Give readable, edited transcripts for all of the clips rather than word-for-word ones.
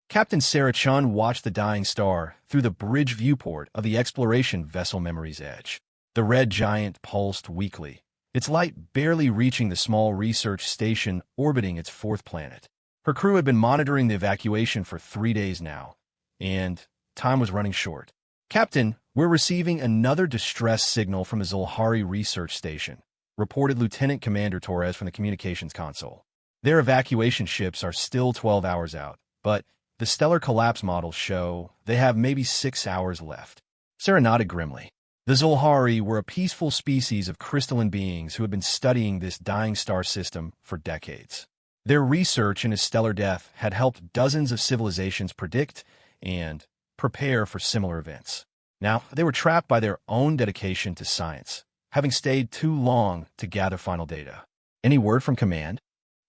Captain Sarah Chun watched the dying star through the bridge viewport of the exploration vessel Memory's Edge. The red giant pulsed weakly, its light barely reaching the small research station orbiting its fourth planet. Her crew had been monitoring the evacuation for 3 days now, and time was running short. "Captain, we're receiving another distress signal from the Zulhari research station," reported Lieutenant Commander Torres from the communications console. "Their evacuation ships are still 12 hours out, but the stellar collapse models show they have maybe 6 hours left." Sarah nodded grimly. The Zulhari were a peaceful species of crystalline beings who had been studying this dying star system for decades. Their research into stellar death had helped dozens of civilizations predict and prepare for similar events. Now, they were trapped by their own dedication to science, having stayed too long to gather final data. "Any word from command?"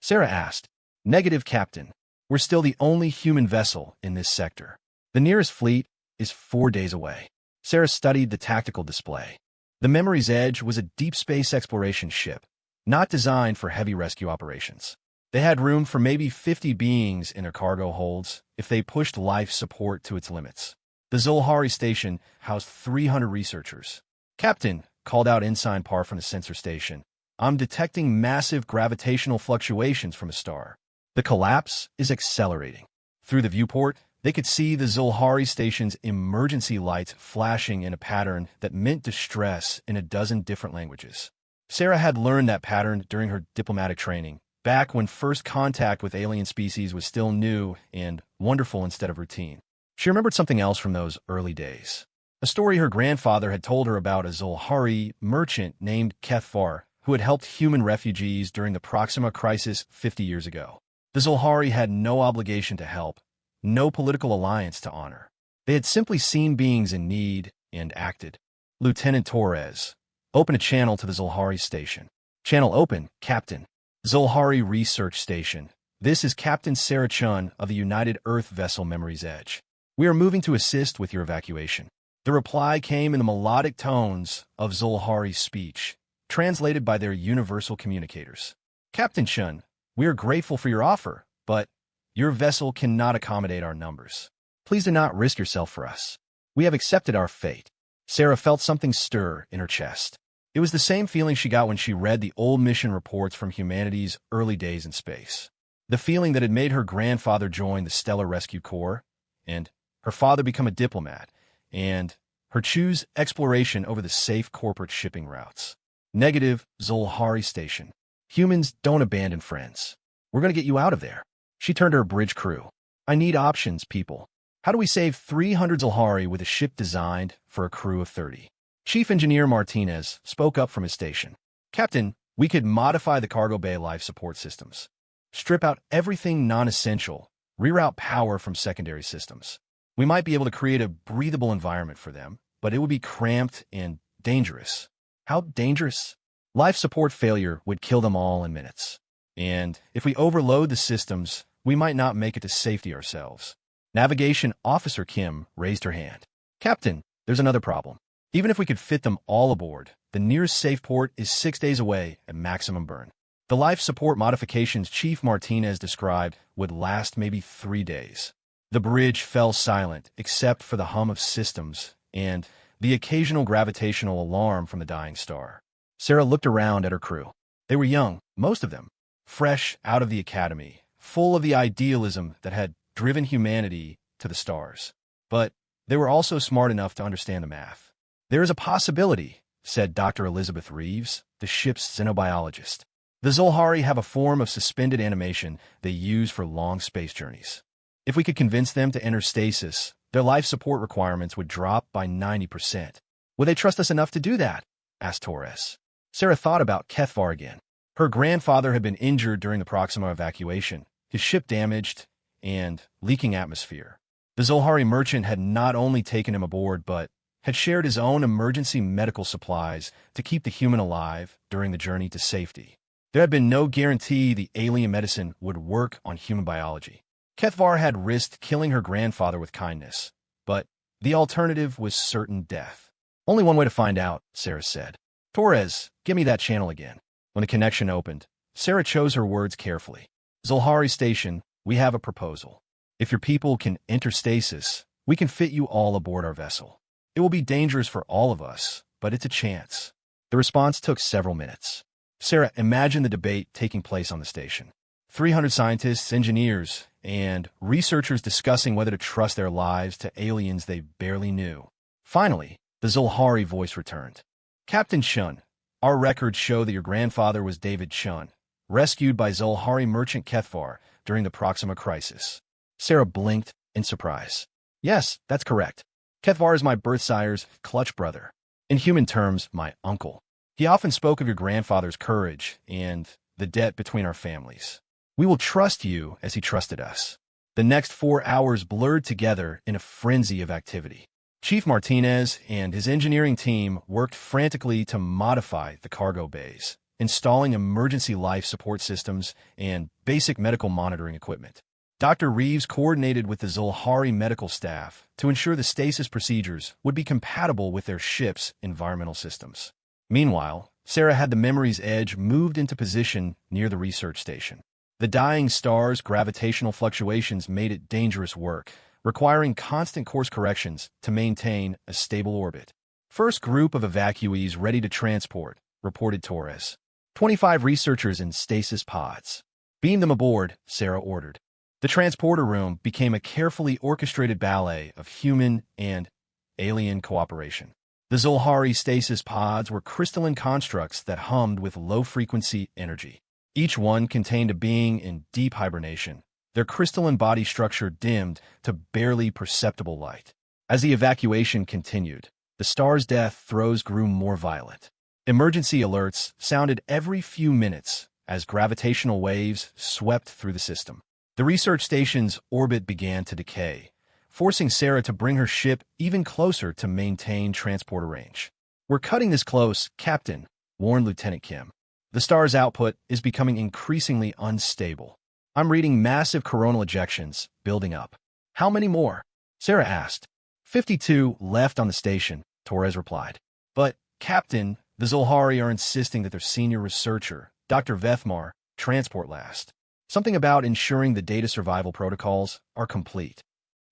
Sarah asked. "Negative, Captain. We're still the only human vessel in this sector. The nearest fleet is 4 days away." Sarah studied the tactical display. The Memory's Edge was a deep space exploration ship, not designed for heavy rescue operations. They had room for maybe 50 beings in their cargo holds if they pushed life support to its limits. The Zulhari station housed 300 researchers. "Captain," called out Ensign Parr from the sensor station, "I'm detecting massive gravitational fluctuations from a star. The collapse is accelerating." Through the viewport, they could see the Zulhari station's emergency lights flashing in a pattern that meant distress in a dozen different languages. Sarah had learned that pattern during her diplomatic training, back when first contact with alien species was still new and wonderful instead of routine. She remembered something else from those early days. A story her grandfather had told her about a Zulhari merchant named HFY, who had helped human refugees during the Proxima crisis 50 years ago. The Zulhari had no obligation to help, no political alliance to honor. They had simply seen beings in need and acted. "Lieutenant Torres, open a channel to the Zulhari station." "Channel open, Captain." "Zulhari Research Station. This is Captain Sarah Chun of the United Earth vessel Memory's Edge. We are moving to assist with your evacuation." The reply came in the melodic tones of Zulhari's speech, translated by their universal communicators. "Captain Chun, we are grateful for your offer, but your vessel cannot accommodate our numbers. Please do not risk yourself for us. We have accepted our fate." Sarah felt something stir in her chest. It was the same feeling she got when she read the old mission reports from humanity's early days in space. The feeling that had made her grandfather join the Stellar Rescue Corps, and her father become a diplomat, and her choose exploration over the safe corporate shipping routes. "Negative, Zulhari Station. Humans don't abandon friends. We're going to get you out of there." She turned to her bridge crew. "I need options, people. How do we save 300 Zulhari with a ship designed for a crew of 30? Chief Engineer Martinez spoke up from his station. "Captain, we could modify the cargo bay life support systems. Strip out everything non-essential, reroute power from secondary systems. We might be able to create a breathable environment for them, but it would be cramped and dangerous." "How dangerous?" "Life support failure would kill them all in minutes. And if we overload the systems, we might not make it to safety ourselves." Navigation Officer Kim raised her hand. "Captain, there's another problem. Even if we could fit them all aboard, the nearest safe port is 6 days away at maximum burn. The life support modifications Chief Martinez described would last maybe 3 days." The bridge fell silent except for the hum of systems and the occasional gravitational alarm from the dying star. Sarah looked around at her crew. They were young, most of them, fresh out of the academy, full of the idealism that had driven humanity to the stars. But they were also smart enough to understand the math. "There is a possibility," said Dr. Elizabeth Reeves, the ship's xenobiologist. "The Zulhari have a form of suspended animation they use for long space journeys. If we could convince them to enter stasis, their life support requirements would drop by 90%. "Would they trust us enough to do that?" asked Torres. Sarah thought about Kethvar again. Her grandfather had been injured during the Proxima evacuation, his ship damaged, and leaking atmosphere. The Zulhari merchant had not only taken him aboard, but had shared his own emergency medical supplies to keep the human alive during the journey to safety. There had been no guarantee the alien medicine would work on human biology. Kethvar had risked killing her grandfather with kindness, but the alternative was certain death. "Only one way to find out," Sarah said. "Torres, give me that channel again." When the connection opened, Sarah chose her words carefully. "Zulhari Station, we have a proposal. If your people can enter stasis, we can fit you all aboard our vessel. It will be dangerous for all of us, but it's a chance. The response took several minutes. Sarah, imagine the debate taking place on the station. 300 scientists, engineers, and researchers discussing whether to trust their lives to aliens they barely knew. Finally, the Zulhari voice returned. Captain Shun, our records show that your grandfather was David Shun, rescued by Zulhari merchant Kethvar during the Proxima crisis. Sarah blinked in surprise. Yes, that's correct. Kethvar is my birth-sire's clutch brother. In human terms, my uncle. He often spoke of your grandfather's courage and the debt between our families. We will trust you as he trusted us. The next 4 hours blurred together in a frenzy of activity. Chief Martinez and his engineering team worked frantically to modify the cargo bays, installing emergency life support systems and basic medical monitoring equipment. Dr. Reeves coordinated with the Zulhari medical staff to ensure the stasis procedures would be compatible with their ship's environmental systems. Meanwhile, Sarah had the Memory's Edge moved into position near the research station. The dying star's gravitational fluctuations made it dangerous work, requiring constant course corrections to maintain a stable orbit. First group of evacuees ready to transport, reported Torres. 25 researchers in stasis pods. Beam them aboard, Sarah ordered. The transporter room became a carefully orchestrated ballet of human and alien cooperation. The Zulhari stasis pods were crystalline constructs that hummed with low-frequency energy. Each one contained a being in deep hibernation, their crystalline body structure dimmed to barely perceptible light. As the evacuation continued, the star's death throes grew more violent. Emergency alerts sounded every few minutes as gravitational waves swept through the system. The research station's orbit began to decay, forcing Sarah to bring her ship even closer to maintain transporter range. We're cutting this close, Captain, warned Lieutenant Kim. The star's output is becoming increasingly unstable. I'm reading massive coronal ejections building up. How many more? Sarah asked. 52 left on the station, Torres replied. But, Captain, the Zulhari are insisting that their senior researcher, Dr. Vethmar, transport last. Something about ensuring the data survival protocols are complete.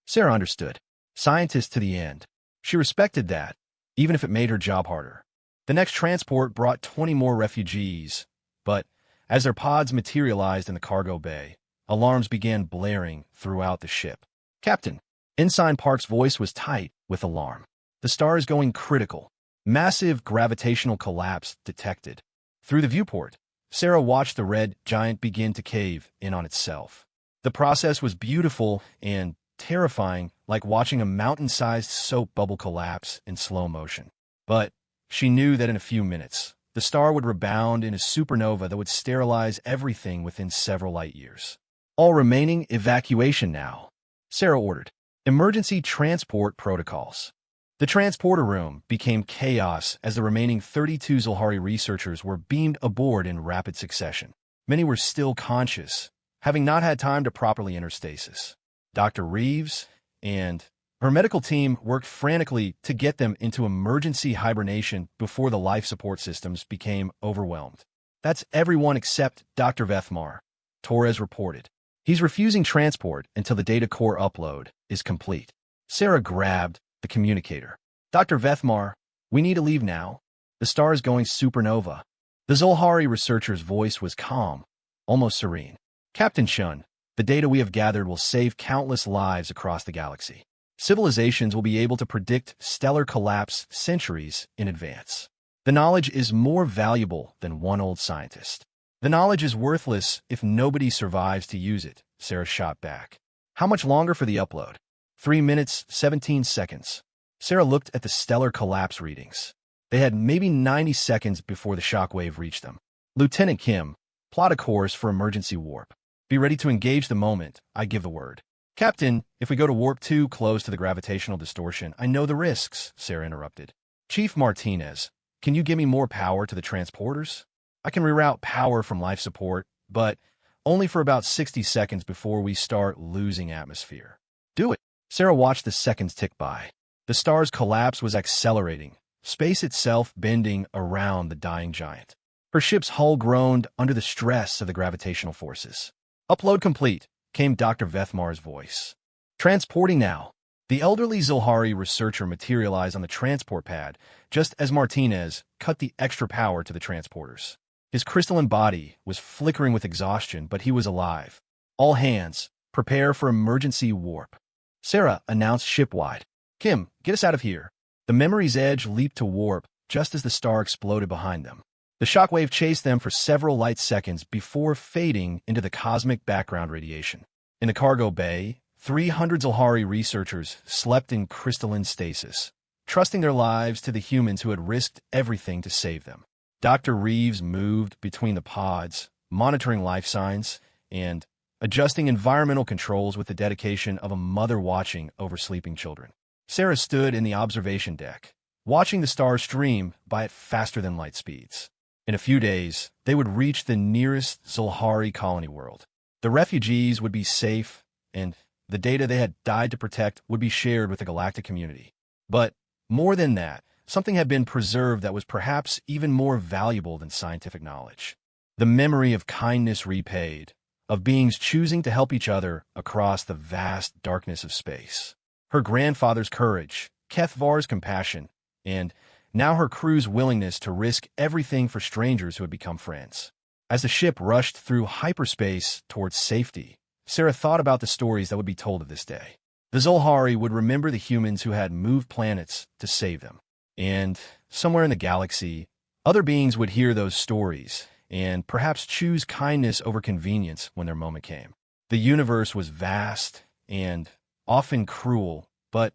Sarah understood. Scientist to the end. She respected that, even if it made her job harder. The next transport brought 20 more refugees, but as their pods materialized in the cargo bay, alarms began blaring throughout the ship. Captain, Ensign Park's voice was tight with alarm. The star is going critical. Massive gravitational collapse detected. Through the viewport, Sarah watched the red giant begin to cave in on itself. The process was beautiful and terrifying, like watching a mountain-sized soap bubble collapse in slow motion. But she knew that in a few minutes, the star would rebound in a supernova that would sterilize everything within several light years. All remaining evacuation now, Sarah ordered. Emergency transport protocols. The transporter room became chaos as the remaining 32 Zulhari researchers were beamed aboard in rapid succession. Many were still conscious, having not had time to properly enter stasis. Dr. Reeves and her medical team worked frantically to get them into emergency hibernation before the life support systems became overwhelmed. That's everyone except Dr. Vethmar, Torres reported. He's refusing transport until the data core upload is complete. Sarah grabbed the communicator. Dr. Vethmar, we need to leave now. The star is going supernova. The Zulhari researcher's voice was calm, almost serene. Captain Shun, the data we have gathered will save countless lives across the galaxy. Civilizations will be able to predict stellar collapse centuries in advance. The knowledge is more valuable than one old scientist. The knowledge is worthless if nobody survives to use it, Sarah shot back. How much longer for the upload? 3 minutes, 17 seconds. Sarah looked at the stellar collapse readings. They had maybe 90 seconds before the shockwave reached them. Lieutenant Kim, plot a course for emergency warp. Be ready to engage the moment I give the word. Captain, if we go to warp too close to the gravitational distortion, I know the risks, Sarah interrupted. Chief Martinez, can you give me more power to the transporters? I can reroute power from life support, but only for about 60 seconds before we start losing atmosphere. Do it. Sarah watched the seconds tick by. The star's collapse was accelerating, space itself bending around the dying giant. Her ship's hull groaned under the stress of the gravitational forces. Upload complete, came Dr. Vethmar's voice. Transporting now. The elderly Zilhari researcher materialized on the transport pad just as Martinez cut the extra power to the transporters. His crystalline body was flickering with exhaustion, but he was alive. All hands, prepare for emergency warp. Sarah announced shipwide. Kim, get us out of here. The Memory's Edge leaped to warp just as the star exploded behind them. The shockwave chased them for several light seconds before fading into the cosmic background radiation. In the cargo bay, 300 Zilhari researchers slept in crystalline stasis, trusting their lives to the humans who had risked everything to save them. Dr. Reeves moved between the pods, monitoring life signs and adjusting environmental controls with the dedication of a mother watching over sleeping children. Sarah stood in the observation deck, watching the stars stream by at faster than light speeds. In a few days, they would reach the nearest Zilhari colony world. The refugees would be safe, and the data they had died to protect would be shared with the galactic community. But more than that, something had been preserved that was perhaps even more valuable than scientific knowledge. The memory of kindness repaid, of beings choosing to help each other across the vast darkness of space. Her grandfather's courage, Kethvar's compassion, and now her crew's willingness to risk everything for strangers who had become friends. As the ship rushed through hyperspace towards safety, Sarah thought about the stories that would be told of this day. The Zilhari would remember the humans who had moved planets to save them. And somewhere in the galaxy, other beings would hear those stories and perhaps choose kindness over convenience when their moment came. The universe was vast and often cruel, but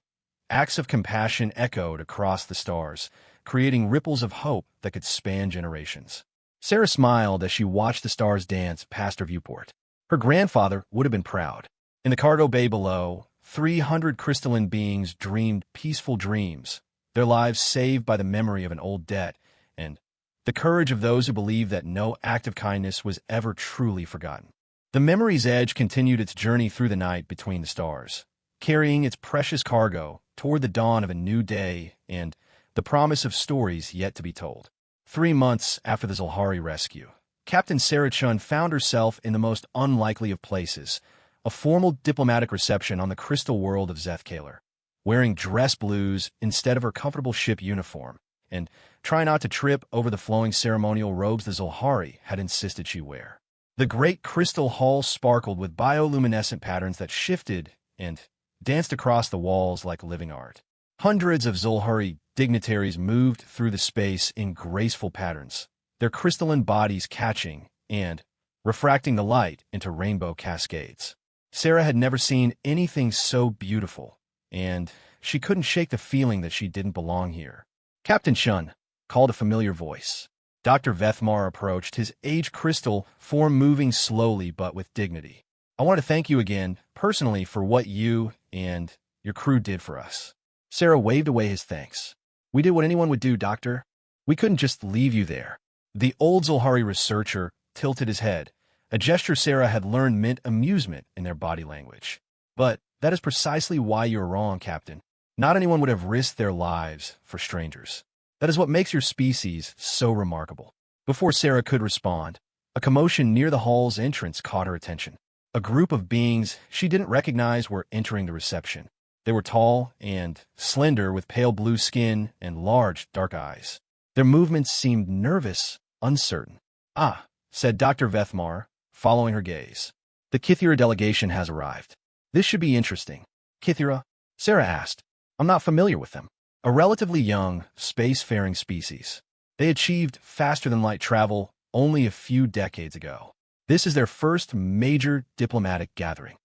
acts of compassion echoed across the stars, creating ripples of hope that could span generations. Sarah smiled as she watched the stars dance past her viewport. Her grandfather would have been proud. In the cargo bay below, 300 crystalline beings dreamed peaceful dreams, their lives saved by the memory of an old debt and the courage of those who believed that no act of kindness was ever truly forgotten. The Memory's Edge continued its journey through the night between the stars, carrying its precious cargo toward the dawn of a new day and the promise of stories yet to be told. 3 months after the Zilhari rescue, Captain Sarah Chun found herself in the most unlikely of places, a formal diplomatic reception on the crystal world of Zethkalar. Wearing dress blues instead of her comfortable ship uniform, and try not to trip over the flowing ceremonial robes the Zilhari had insisted she wear. The great crystal hall sparkled with bioluminescent patterns that shifted and danced across the walls like living art. Hundreds of Zilhari dignitaries moved through the space in graceful patterns, their crystalline bodies catching and refracting the light into rainbow cascades. Sarah had never seen anything so beautiful, and she couldn't shake the feeling that she didn't belong here. Captain Chun, called a familiar voice. Dr. Vethmar approached, his age crystal form moving slowly but with dignity. I want to thank you again, personally, for what you and your crew did for us. Sarah waved away his thanks. We did what anyone would do, Doctor. We couldn't just leave you there. The old Zilhari researcher tilted his head, a gesture Sarah had learned meant amusement in their body language. But that is precisely why you're wrong, Captain. Not anyone would have risked their lives for strangers. That is what makes your species so remarkable. Before Sarah could respond, a commotion near the hall's entrance caught her attention. A group of beings she didn't recognize were entering the reception. They were tall and slender with pale blue skin and large, dark eyes. Their movements seemed nervous, uncertain. Ah, said Dr. Vethmar, following her gaze. The Kithira delegation has arrived. This should be interesting. Kithira? Sarah asked. I'm not familiar with them. A relatively young, spacefaring species. They achieved faster-than-light travel only a few decades ago. This is their first major diplomatic gathering.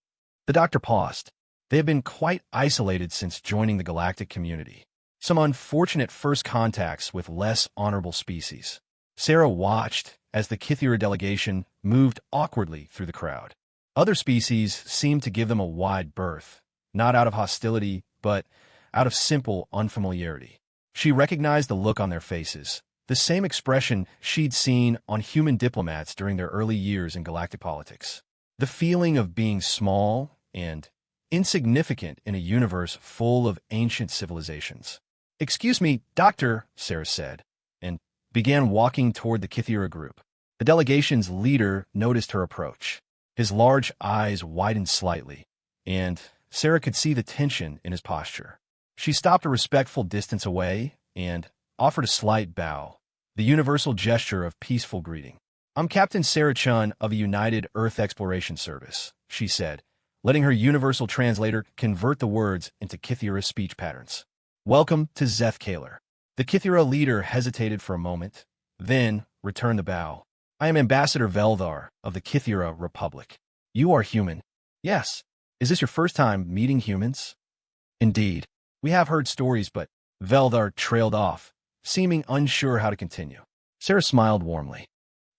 The doctor paused. They have been quite isolated since joining the galactic community. Some unfortunate first contacts with less honorable species. Sarah watched as the Kithira delegation moved awkwardly through the crowd. Other species seemed to give them a wide berth, not out of hostility, but out of simple unfamiliarity. She recognized the look on their faces, the same expression she'd seen on human diplomats during their early years in galactic politics. The feeling of being small and insignificant in a universe full of ancient civilizations. Excuse me, Doctor, Sarah said, and began walking toward the Kithira group. The delegation's leader noticed her approach. His large eyes widened slightly, and Sarah could see the tension in his posture. She stopped a respectful distance away and offered a slight bow, the universal gesture of peaceful greeting. "I'm Captain Sarah Chun of a United Earth Exploration Service," she said, letting her universal translator convert the words into Kithira speech patterns. "Welcome to Zeth Kaler." The Kithira leader hesitated for a moment, then returned the bow. "I am Ambassador Veldar of the Kithira Republic. You are human?" "Yes." "Is this your first time meeting humans?" "Indeed. We have heard stories," but Veldar trailed off, seeming unsure how to continue. Sarah smiled warmly.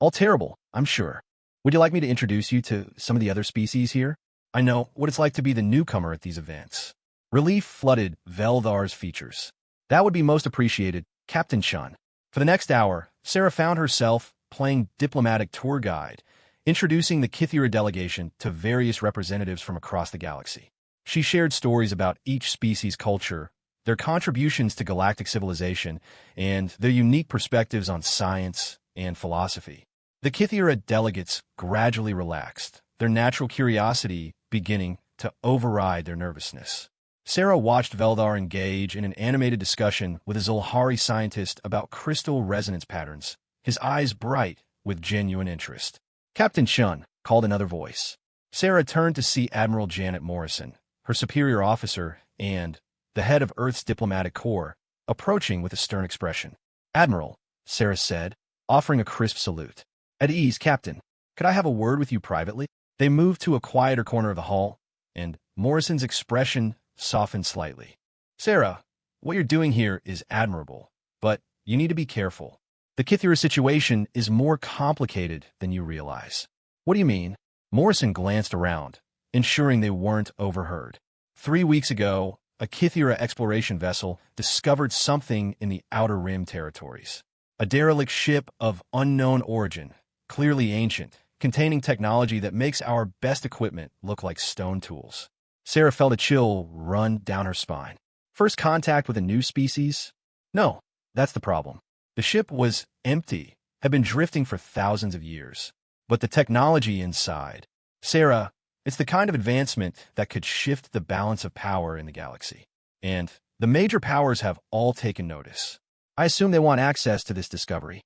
"All terrible, I'm sure. Would you like me to introduce you to some of the other species here? I know what it's like to be the newcomer at these events." Relief flooded Veldar's features. "That would be most appreciated, Captain Chun." For the next hour, Sarah found herself playing diplomatic tour guide, introducing the Kithira delegation to various representatives from across the galaxy. She shared stories about each species' culture, their contributions to galactic civilization, and their unique perspectives on science and philosophy. The Kithira delegates gradually relaxed, their natural curiosity beginning to override their nervousness. Sarah watched Veldar engage in an animated discussion with a Zulhari scientist about crystal resonance patterns, his eyes bright with genuine interest. "Captain Chun," called another voice. Sarah turned to see Admiral Janet Morrison, her superior officer and the head of Earth's diplomatic corps, approaching with a stern expression. "Admiral," Sarah said, offering a crisp salute. "At ease, Captain. Could I have a word with you privately?" They moved to a quieter corner of the hall, and Morrison's expression softened slightly. "Sarah, what you're doing here is admirable, but you need to be careful. The Kithira situation is more complicated than you realize." "What do you mean?" Morrison glanced around, ensuring they weren't overheard. 3 weeks ago, a Kithira exploration vessel discovered something in the Outer Rim territories. A derelict ship of unknown origin, clearly ancient, containing technology that makes our best equipment look like stone tools. Sarah felt a chill run down her spine. First contact with a new species? No, that's the problem. The ship was empty, had been drifting for thousands of years. But the technology inside, Sarah, it's the kind of advancement that could shift the balance of power in the galaxy. And the major powers have all taken notice. I assume they want access to this discovery.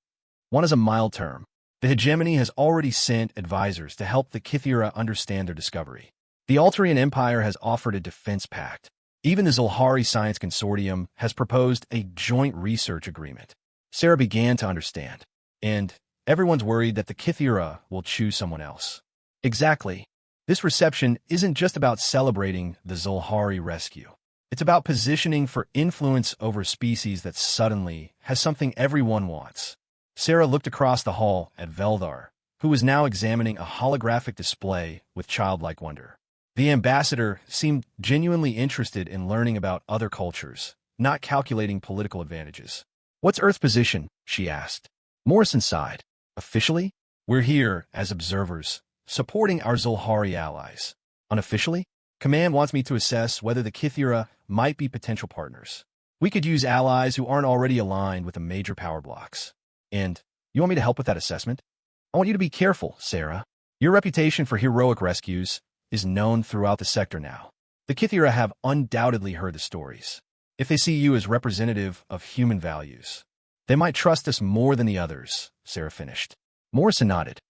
One is a mild term. The hegemony has already sent advisors to help the Kithira understand their discovery. The Altarian Empire has offered a defense pact. Even the Zulhari Science Consortium has proposed a joint research agreement. Sarah began to understand. And everyone's worried that the Kithira will choose someone else. Exactly. This reception isn't just about celebrating the Zulhari rescue. It's about positioning for influence over a species that suddenly has something everyone wants. Sarah looked across the hall at Veldar, who was now examining a holographic display with childlike wonder. The ambassador seemed genuinely interested in learning about other cultures, not calculating political advantages. "What's Earth's position?" she asked. Morrison sighed. "Officially, we're here as observers, supporting our Zulhari allies. Unofficially, Command wants me to assess whether the Kithira might be potential partners. We could use allies who aren't already aligned with the major power blocks. And you want me to help with that assessment? I want you to be careful, Sarah. Your reputation for heroic rescues is known throughout the sector now. The Kithira have undoubtedly heard the stories. If they see you as representative of human values, they might trust us more than the others," Sarah finished. Morrison nodded.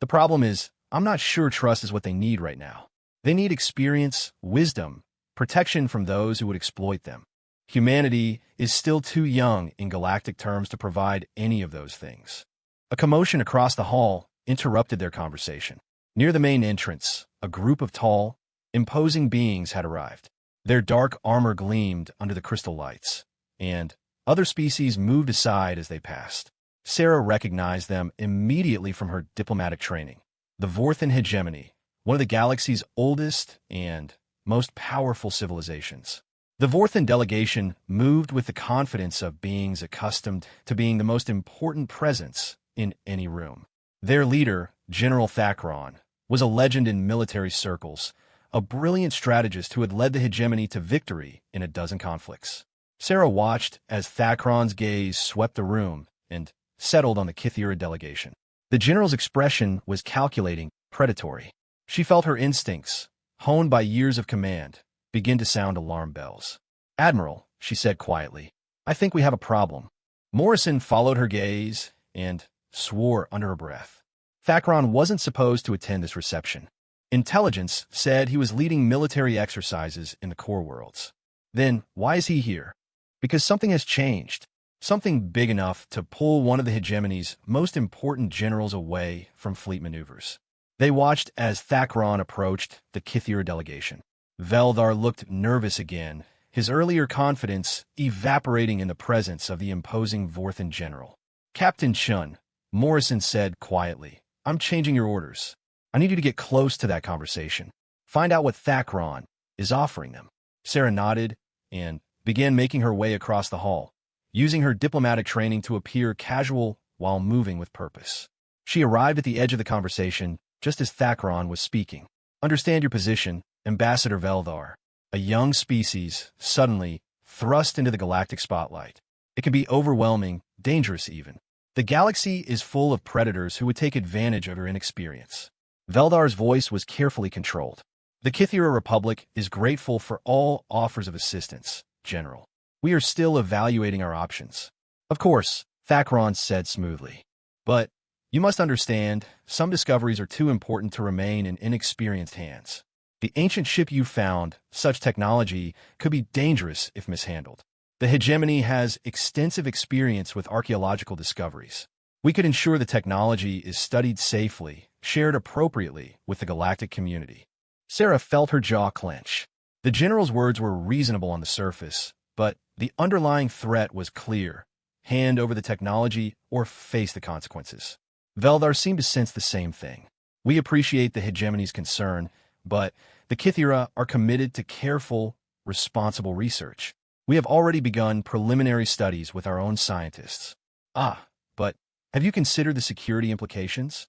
"The problem is, I'm not sure trust is what they need right now. They need experience, wisdom, protection from those who would exploit them. Humanity is still too young in galactic terms to provide any of those things." A commotion across the hall interrupted their conversation. Near the main entrance, a group of tall, imposing beings had arrived. Their dark armor gleamed under the crystal lights, and other species moved aside as they passed. Sarah recognized them immediately from her diplomatic training. The Vorthan hegemony, one of the galaxy's oldest and most powerful civilizations. The Vorthan delegation moved with the confidence of beings accustomed to being the most important presence in any room. Their leader, General Thakron, was a legend in military circles, a brilliant strategist who had led the hegemony to victory in a dozen conflicts. Sarah watched as Thakron's gaze swept the room and settled on the Kithira delegation. The general's expression was calculating, predatory. She felt her instincts, honed by years of command, begin to sound alarm bells. "Admiral," she said quietly, "I think we have a problem." Morrison followed her gaze and swore under her breath. Thakron wasn't supposed to attend this reception. Intelligence said he was leading military exercises in the core worlds. Then, why is he here? Because something has changed. Something big enough to pull one of the hegemony's most important generals away from fleet maneuvers. They watched as Thakron approached the Kythera delegation. Veldar looked nervous again, his earlier confidence evaporating in the presence of the imposing Vorthan general. "Captain Chun," Morrison said quietly, "I'm changing your orders. I need you to get close to that conversation. Find out what Thakron is offering them." Sarah nodded and began making her way across the hall, using her diplomatic training to appear casual while moving with purpose. She arrived at the edge of the conversation just as Thakron was speaking. "Understand your position, Ambassador Veldar. A young species suddenly thrust into the galactic spotlight. It can be overwhelming, dangerous even. The galaxy is full of predators who would take advantage of your inexperience." Veldar's voice was carefully controlled. "The Kythera Republic is grateful for all offers of assistance, General. We are still evaluating our options." "Of course," Thakron said smoothly. "But you must understand, some discoveries are too important to remain in inexperienced hands. The ancient ship you found, such technology, could be dangerous if mishandled. The hegemony has extensive experience with archaeological discoveries. We could ensure the technology is studied safely, shared appropriately with the galactic community." Sarah felt her jaw clench. The general's words were reasonable on the surface, but the underlying threat was clear: hand over the technology or face the consequences. Veldar seemed to sense the same thing. "We appreciate the hegemony's concern, but the Kythera are committed to careful, responsible research. We have already begun preliminary studies with our own scientists." But have you considered the security implications?"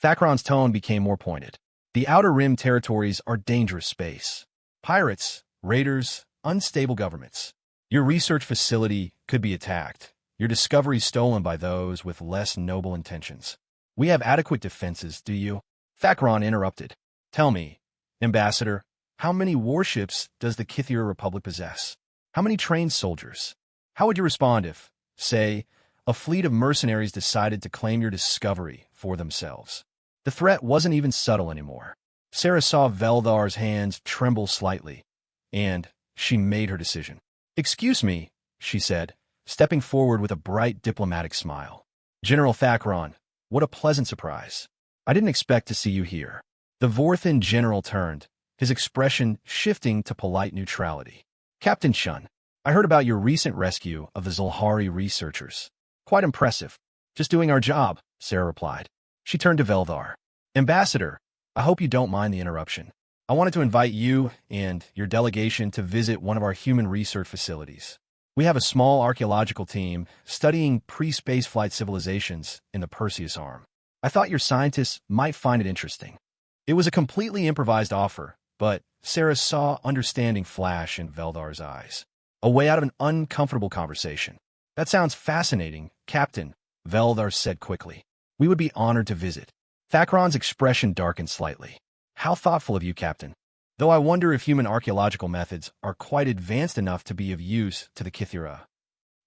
Thakron's tone became more pointed. "The Outer Rim territories are dangerous space. Pirates, raiders, unstable governments. Your research facility could be attacked, your discoveries stolen by those with less noble intentions. We have adequate defenses, do you?" Thakron interrupted. "Tell me, Ambassador, how many warships does the Kythera Republic possess? How many trained soldiers? How would you respond if, say, a fleet of mercenaries decided to claim your discovery for themselves?" The threat wasn't even subtle anymore. Sarah saw Veldar's hands tremble slightly, and she made her decision. "Excuse me," she said, stepping forward with a bright diplomatic smile. "General Thakron, what a pleasant surprise. I didn't expect to see you here." The Vorthan general turned, his expression shifting to polite neutrality. "Captain Chun, I heard about your recent rescue of the Zulhari researchers. Quite impressive." "Just doing our job," Sarah replied. She turned to Veldar. "Ambassador, I hope you don't mind the interruption. I wanted to invite you and your delegation to visit one of our human research facilities. We have a small archaeological team studying pre-spaceflight civilizations in the Perseus Arm. I thought your scientists might find it interesting." It was a completely improvised offer, but Sarah saw understanding flash in Veldar's eyes. A way out of an uncomfortable conversation. "That sounds fascinating, Captain," Veldar said quickly. "We would be honored to visit." Thakron's expression darkened slightly. "How thoughtful of you, Captain. Though I wonder if human archaeological methods are quite advanced enough to be of use to the Kythera."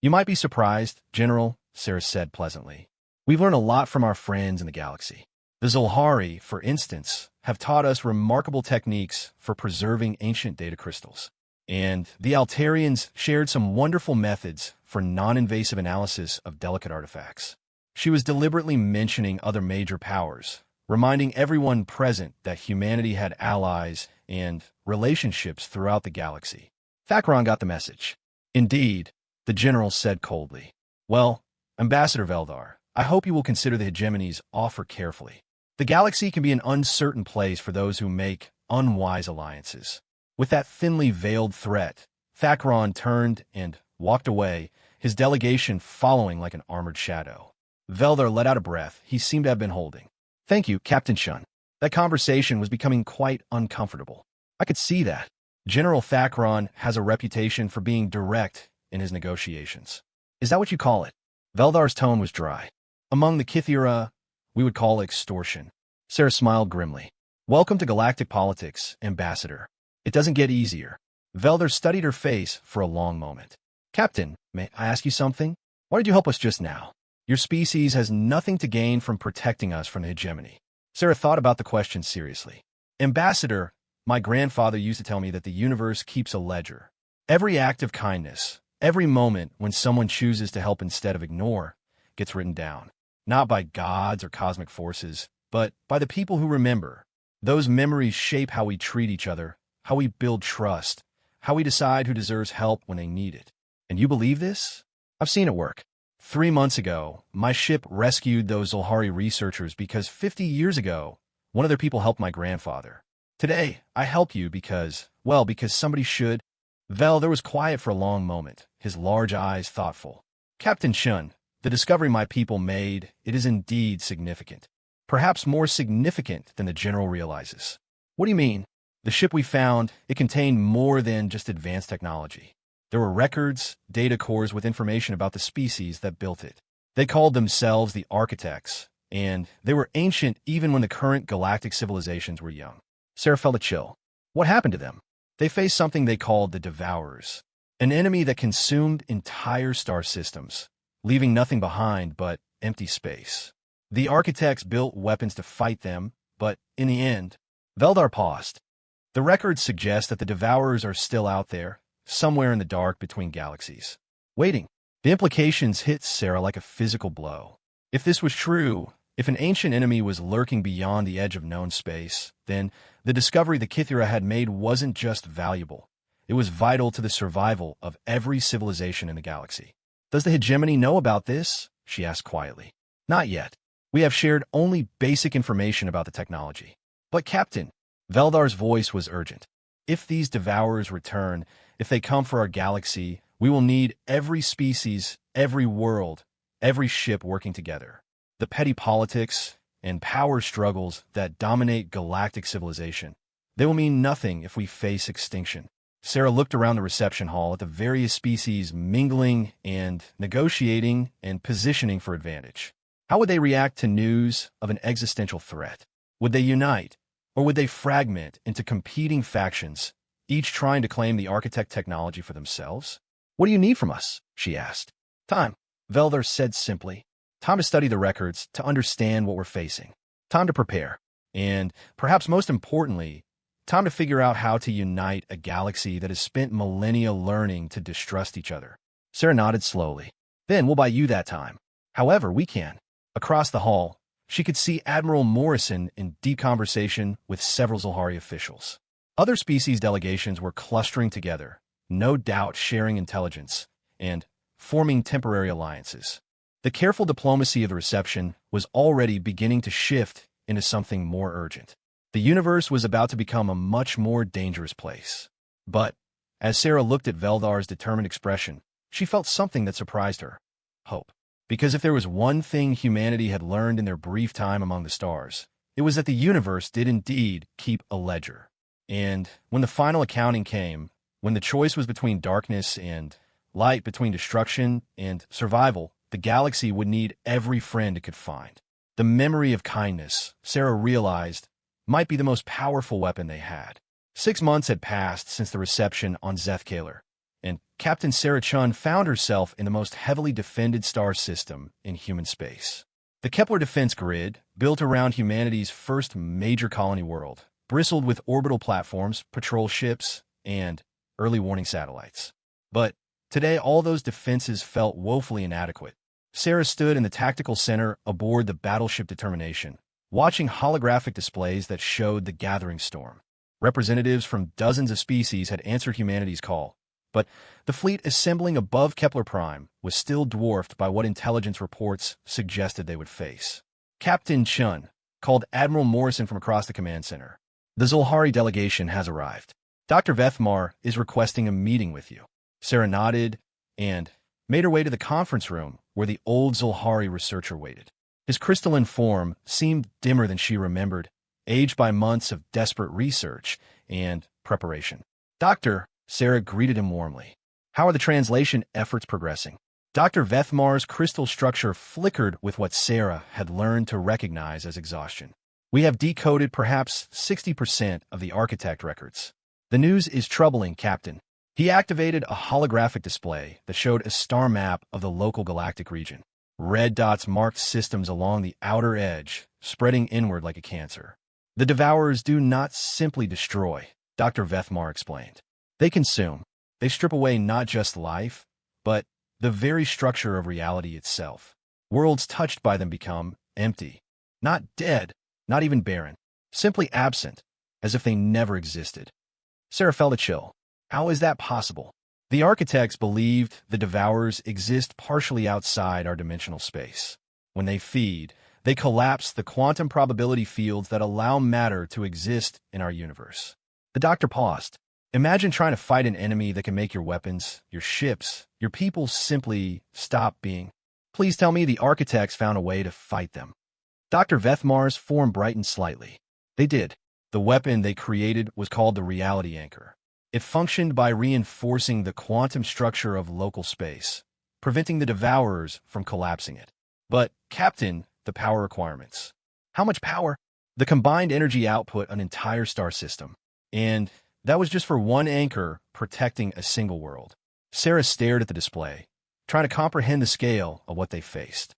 "You might be surprised, General," Sarah said pleasantly. "We've learned a lot from our friends in the galaxy. The Zulhari, for instance, have taught us remarkable techniques for preserving ancient data crystals. And the Altarians shared some wonderful methods for non-invasive analysis of delicate artifacts." She was deliberately mentioning other major powers, reminding everyone present that humanity had allies and relationships throughout the galaxy. Thakron got the message. "Indeed," the general said coldly. "Well, Ambassador Veldar, I hope you will consider the hegemony's offer carefully. The galaxy can be an uncertain place for those who make unwise alliances." With that thinly veiled threat, Thakron turned and walked away, his delegation following like an armored shadow. Veldar let out a breath he seemed to have been holding. "Thank you, Captain Chun." That conversation was becoming quite uncomfortable. I could see that. General Thakron has a reputation for being direct in his negotiations. "Is that what you call it?" Veldar's tone was dry. "Among the Kythera, we would call it extortion." Sarah smiled grimly. "Welcome to galactic politics, Ambassador. It doesn't get easier." Velder studied her face for a long moment. Captain, may I ask you something? Why did you help us just now? Your species has nothing to gain from protecting us from the hegemony. Sarah thought about the question seriously. Ambassador, my grandfather used to tell me that the universe keeps a ledger. Every act of kindness, every moment when someone chooses to help instead of ignore, gets written down. Not by gods or cosmic forces, but by the people who remember. Those memories shape how we treat each other, how we build trust, how we decide who deserves help when they need it. And you believe this? I've seen it work. 3 months ago, my ship rescued those Zulhari researchers because 50 years ago, one of their people helped my grandfather. Today, I help you because somebody should. There was quiet for a long moment, his large eyes thoughtful. Captain Chun, the discovery my people made, it is indeed significant. Perhaps more significant than the general realizes. What do you mean? The ship we found, it contained more than just advanced technology. There were records, data cores with information about the species that built it. They called themselves the architects, and they were ancient even when the current galactic civilizations were young. Sarah felt a chill. What happened to them? They faced something they called the Devourers, an enemy that consumed entire star systems, leaving nothing behind but empty space. The architects built weapons to fight them, but in the end, Veldar paused. The records suggest that the Devourers are still out there, somewhere in the dark between galaxies, waiting. The implications hit Sarah like a physical blow. If this was true, if an ancient enemy was lurking beyond the edge of known space, then the discovery the Kithira had made wasn't just valuable. It was vital to the survival of every civilization in the galaxy. Does the hegemony know about this? She asked quietly. Not yet. We have shared only basic information about the technology. But Captain, Veldar's voice was urgent. If these Devourers return, if they come for our galaxy, we will need every species, every world, every ship working together. The petty politics and power struggles that dominate galactic civilization, they will mean nothing if we face extinction. Sarah looked around the reception hall at the various species mingling and negotiating and positioning for advantage. How would they react to news of an existential threat? Would they unite, or would they fragment into competing factions, each trying to claim the architect technology for themselves? What do you need from us? She asked. Time, Veldar said simply. Time to study the records, to understand what we're facing. Time to prepare. And, perhaps most importantly, time to figure out how to unite a galaxy that has spent millennia learning to distrust each other. Sarah nodded slowly. Then we'll buy you that time. However, we can. Across the hall, she could see Admiral Morrison in deep conversation with several Zulhari officials. Other species delegations were clustering together, no doubt sharing intelligence, and forming temporary alliances. The careful diplomacy of the reception was already beginning to shift into something more urgent. The universe was about to become a much more dangerous place. But, as Sarah looked at Veldar's determined expression, she felt something that surprised her. Hope. Because if there was one thing humanity had learned in their brief time among the stars, it was that the universe did indeed keep a ledger. And when the final accounting came, when the choice was between darkness and light, between destruction and survival, the galaxy would need every friend it could find. The memory of kindness, Sarah realized, might be the most powerful weapon they had. 6 months had passed since the reception on Zethkaler, and Captain Sarah Chun found herself in the most heavily defended star system in human space. The Kepler defense grid, built around humanity's first major colony world, bristled with orbital platforms, patrol ships, and early warning satellites. But today all those defenses felt woefully inadequate. Sarah stood in the tactical center aboard the battleship Determination, watching holographic displays that showed the gathering storm. Representatives from dozens of species had answered humanity's call, but the fleet assembling above Kepler Prime was still dwarfed by what intelligence reports suggested they would face. Captain Chun called Admiral Morrison from across the command center. The Zulhari delegation has arrived. Dr. Vethmar is requesting a meeting with you. Sarah nodded and made her way to the conference room where the old Zulhari researcher waited. His crystalline form seemed dimmer than she remembered, aged by months of desperate research and preparation. Doctor, Sarah greeted him warmly. How are the translation efforts progressing? Dr. Vethmar's crystal structure flickered with what Sarah had learned to recognize as exhaustion. We have decoded perhaps 60% of the architect records. The news is troubling, Captain. He activated a holographic display that showed a star map of the local galactic region. Red dots marked systems along the outer edge, spreading inward like a cancer. The Devourers do not simply destroy, Dr. Vethmar explained. They consume. They strip away not just life, but the very structure of reality itself. Worlds touched by them become empty. Not dead, not even barren. Simply absent, as if they never existed. Sarah felt a chill. How is that possible? The architects believed the Devourers exist partially outside our dimensional space. When they feed, they collapse the quantum probability fields that allow matter to exist in our universe. The doctor paused. Imagine trying to fight an enemy that can make your weapons, your ships, your people simply stop being. Please tell me the architects found a way to fight them. Dr. Vethmar's form brightened slightly. They did. The weapon they created was called the Reality Anchor. It functioned by reinforcing the quantum structure of local space, preventing the Devourers from collapsing it. But, Captain, the power requirements. How much power? The combined energy output an entire star system. And that was just for one anchor protecting a single world. Sarah stared at the display, trying to comprehend the scale of what they faced.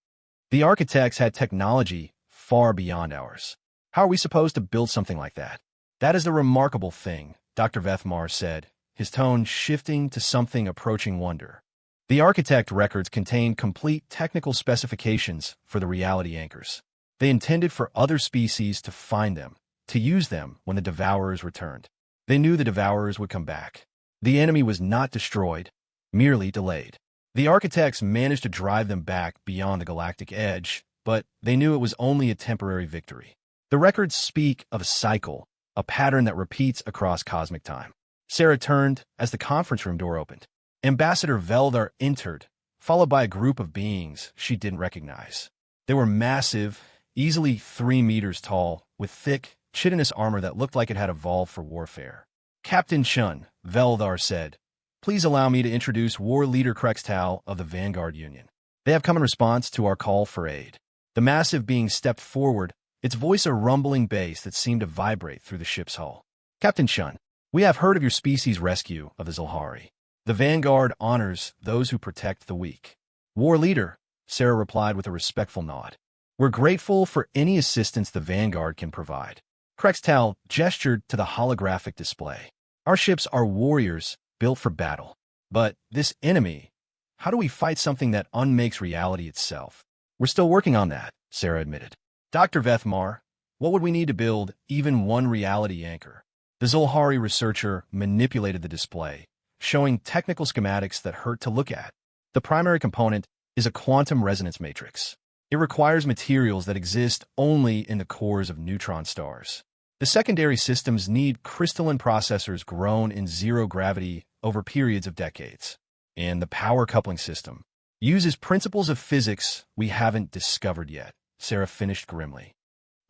The architects had technology far beyond ours. How are we supposed to build something like that? That is the remarkable thing, Dr. Vethmar said, his tone shifting to something approaching wonder. The architect records contained complete technical specifications for the reality anchors. They intended for other species to find them, to use them when the Devourers returned. They knew the Devourers would come back. The enemy was not destroyed, merely delayed. The architects managed to drive them back beyond the galactic edge, but they knew it was only a temporary victory. The records speak of a cycle, a pattern that repeats across cosmic time. Sarah turned as the conference room door opened. Ambassador Veldar entered, followed by a group of beings she didn't recognize. They were massive, easily 3 meters tall, with thick, chitinous armor that looked like it had evolved for warfare. Captain Chun, Veldar said, please allow me to introduce War Leader Krextal of the Vanguard Union. They have come in response to our call for aid. The massive being stepped forward, its voice a rumbling bass that seemed to vibrate through the ship's hull. Captain Chun, we have heard of your species' rescue of the Zulhari. The Vanguard honors those who protect the weak. War Leader, Sarah replied with a respectful nod. We're grateful for any assistance the Vanguard can provide. Krextal gestured to the holographic display. Our ships are warriors built for battle. But this enemy, how do we fight something that unmakes reality itself? We're still working on that, Sarah admitted. Dr. Vethmar, what would we need to build even one reality anchor? The Zulhari researcher manipulated the display, showing technical schematics that hurt to look at. The primary component is a quantum resonance matrix. It requires materials that exist only in the cores of neutron stars. The secondary systems need crystalline processors grown in zero gravity over periods of decades. And the power coupling system uses principles of physics we haven't discovered yet, Sarah finished grimly.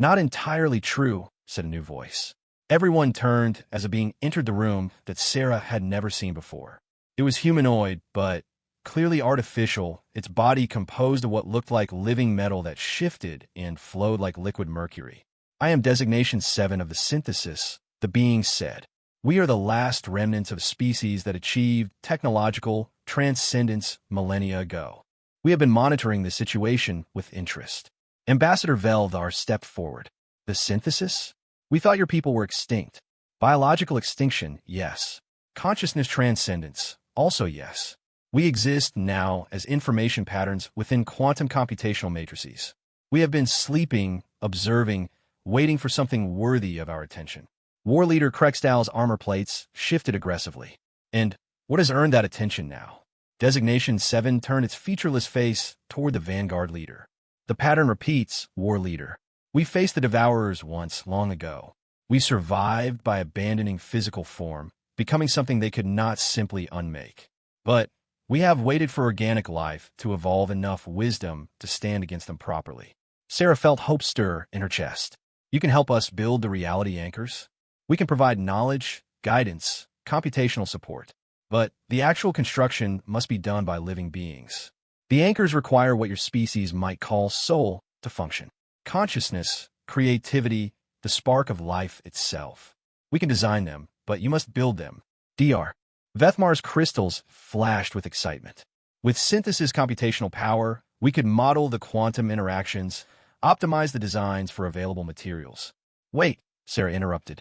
Not entirely true, said a new voice. Everyone turned as a being entered the room that Sarah had never seen before. It was humanoid, but clearly artificial, its body composed of what looked like living metal that shifted and flowed like liquid mercury. I am designation 7 of the synthesis, the being said. We are the last remnants of a species that achieved technological transcendence millennia ago. We have been monitoring the situation with interest. Ambassador Veldar stepped forward. The synthesis? We thought your people were extinct. Biological extinction, yes. Consciousness transcendence, also yes. We exist now as information patterns within quantum computational matrices. We have been sleeping, observing, waiting for something worthy of our attention. War Leader Krextal's armor plates shifted aggressively. And what has earned that attention now? Designation 7 turned its featureless face toward the Vanguard leader. The pattern repeats, War Leader. We faced the Devourers once, long ago. We survived by abandoning physical form, becoming something they could not simply unmake. But we have waited for organic life to evolve enough wisdom to stand against them properly. Sarah felt hope stir in her chest. You can help us build the reality anchors? We can provide knowledge, guidance, computational support. But the actual construction must be done by living beings. The anchors require what your species might call soul to function. Consciousness, creativity, the spark of life itself. We can design them, but you must build them. Dr. Vethmar's crystals flashed with excitement. With synthesis computational power, we could model the quantum interactions, optimize the designs for available materials. Wait, Sarah interrupted.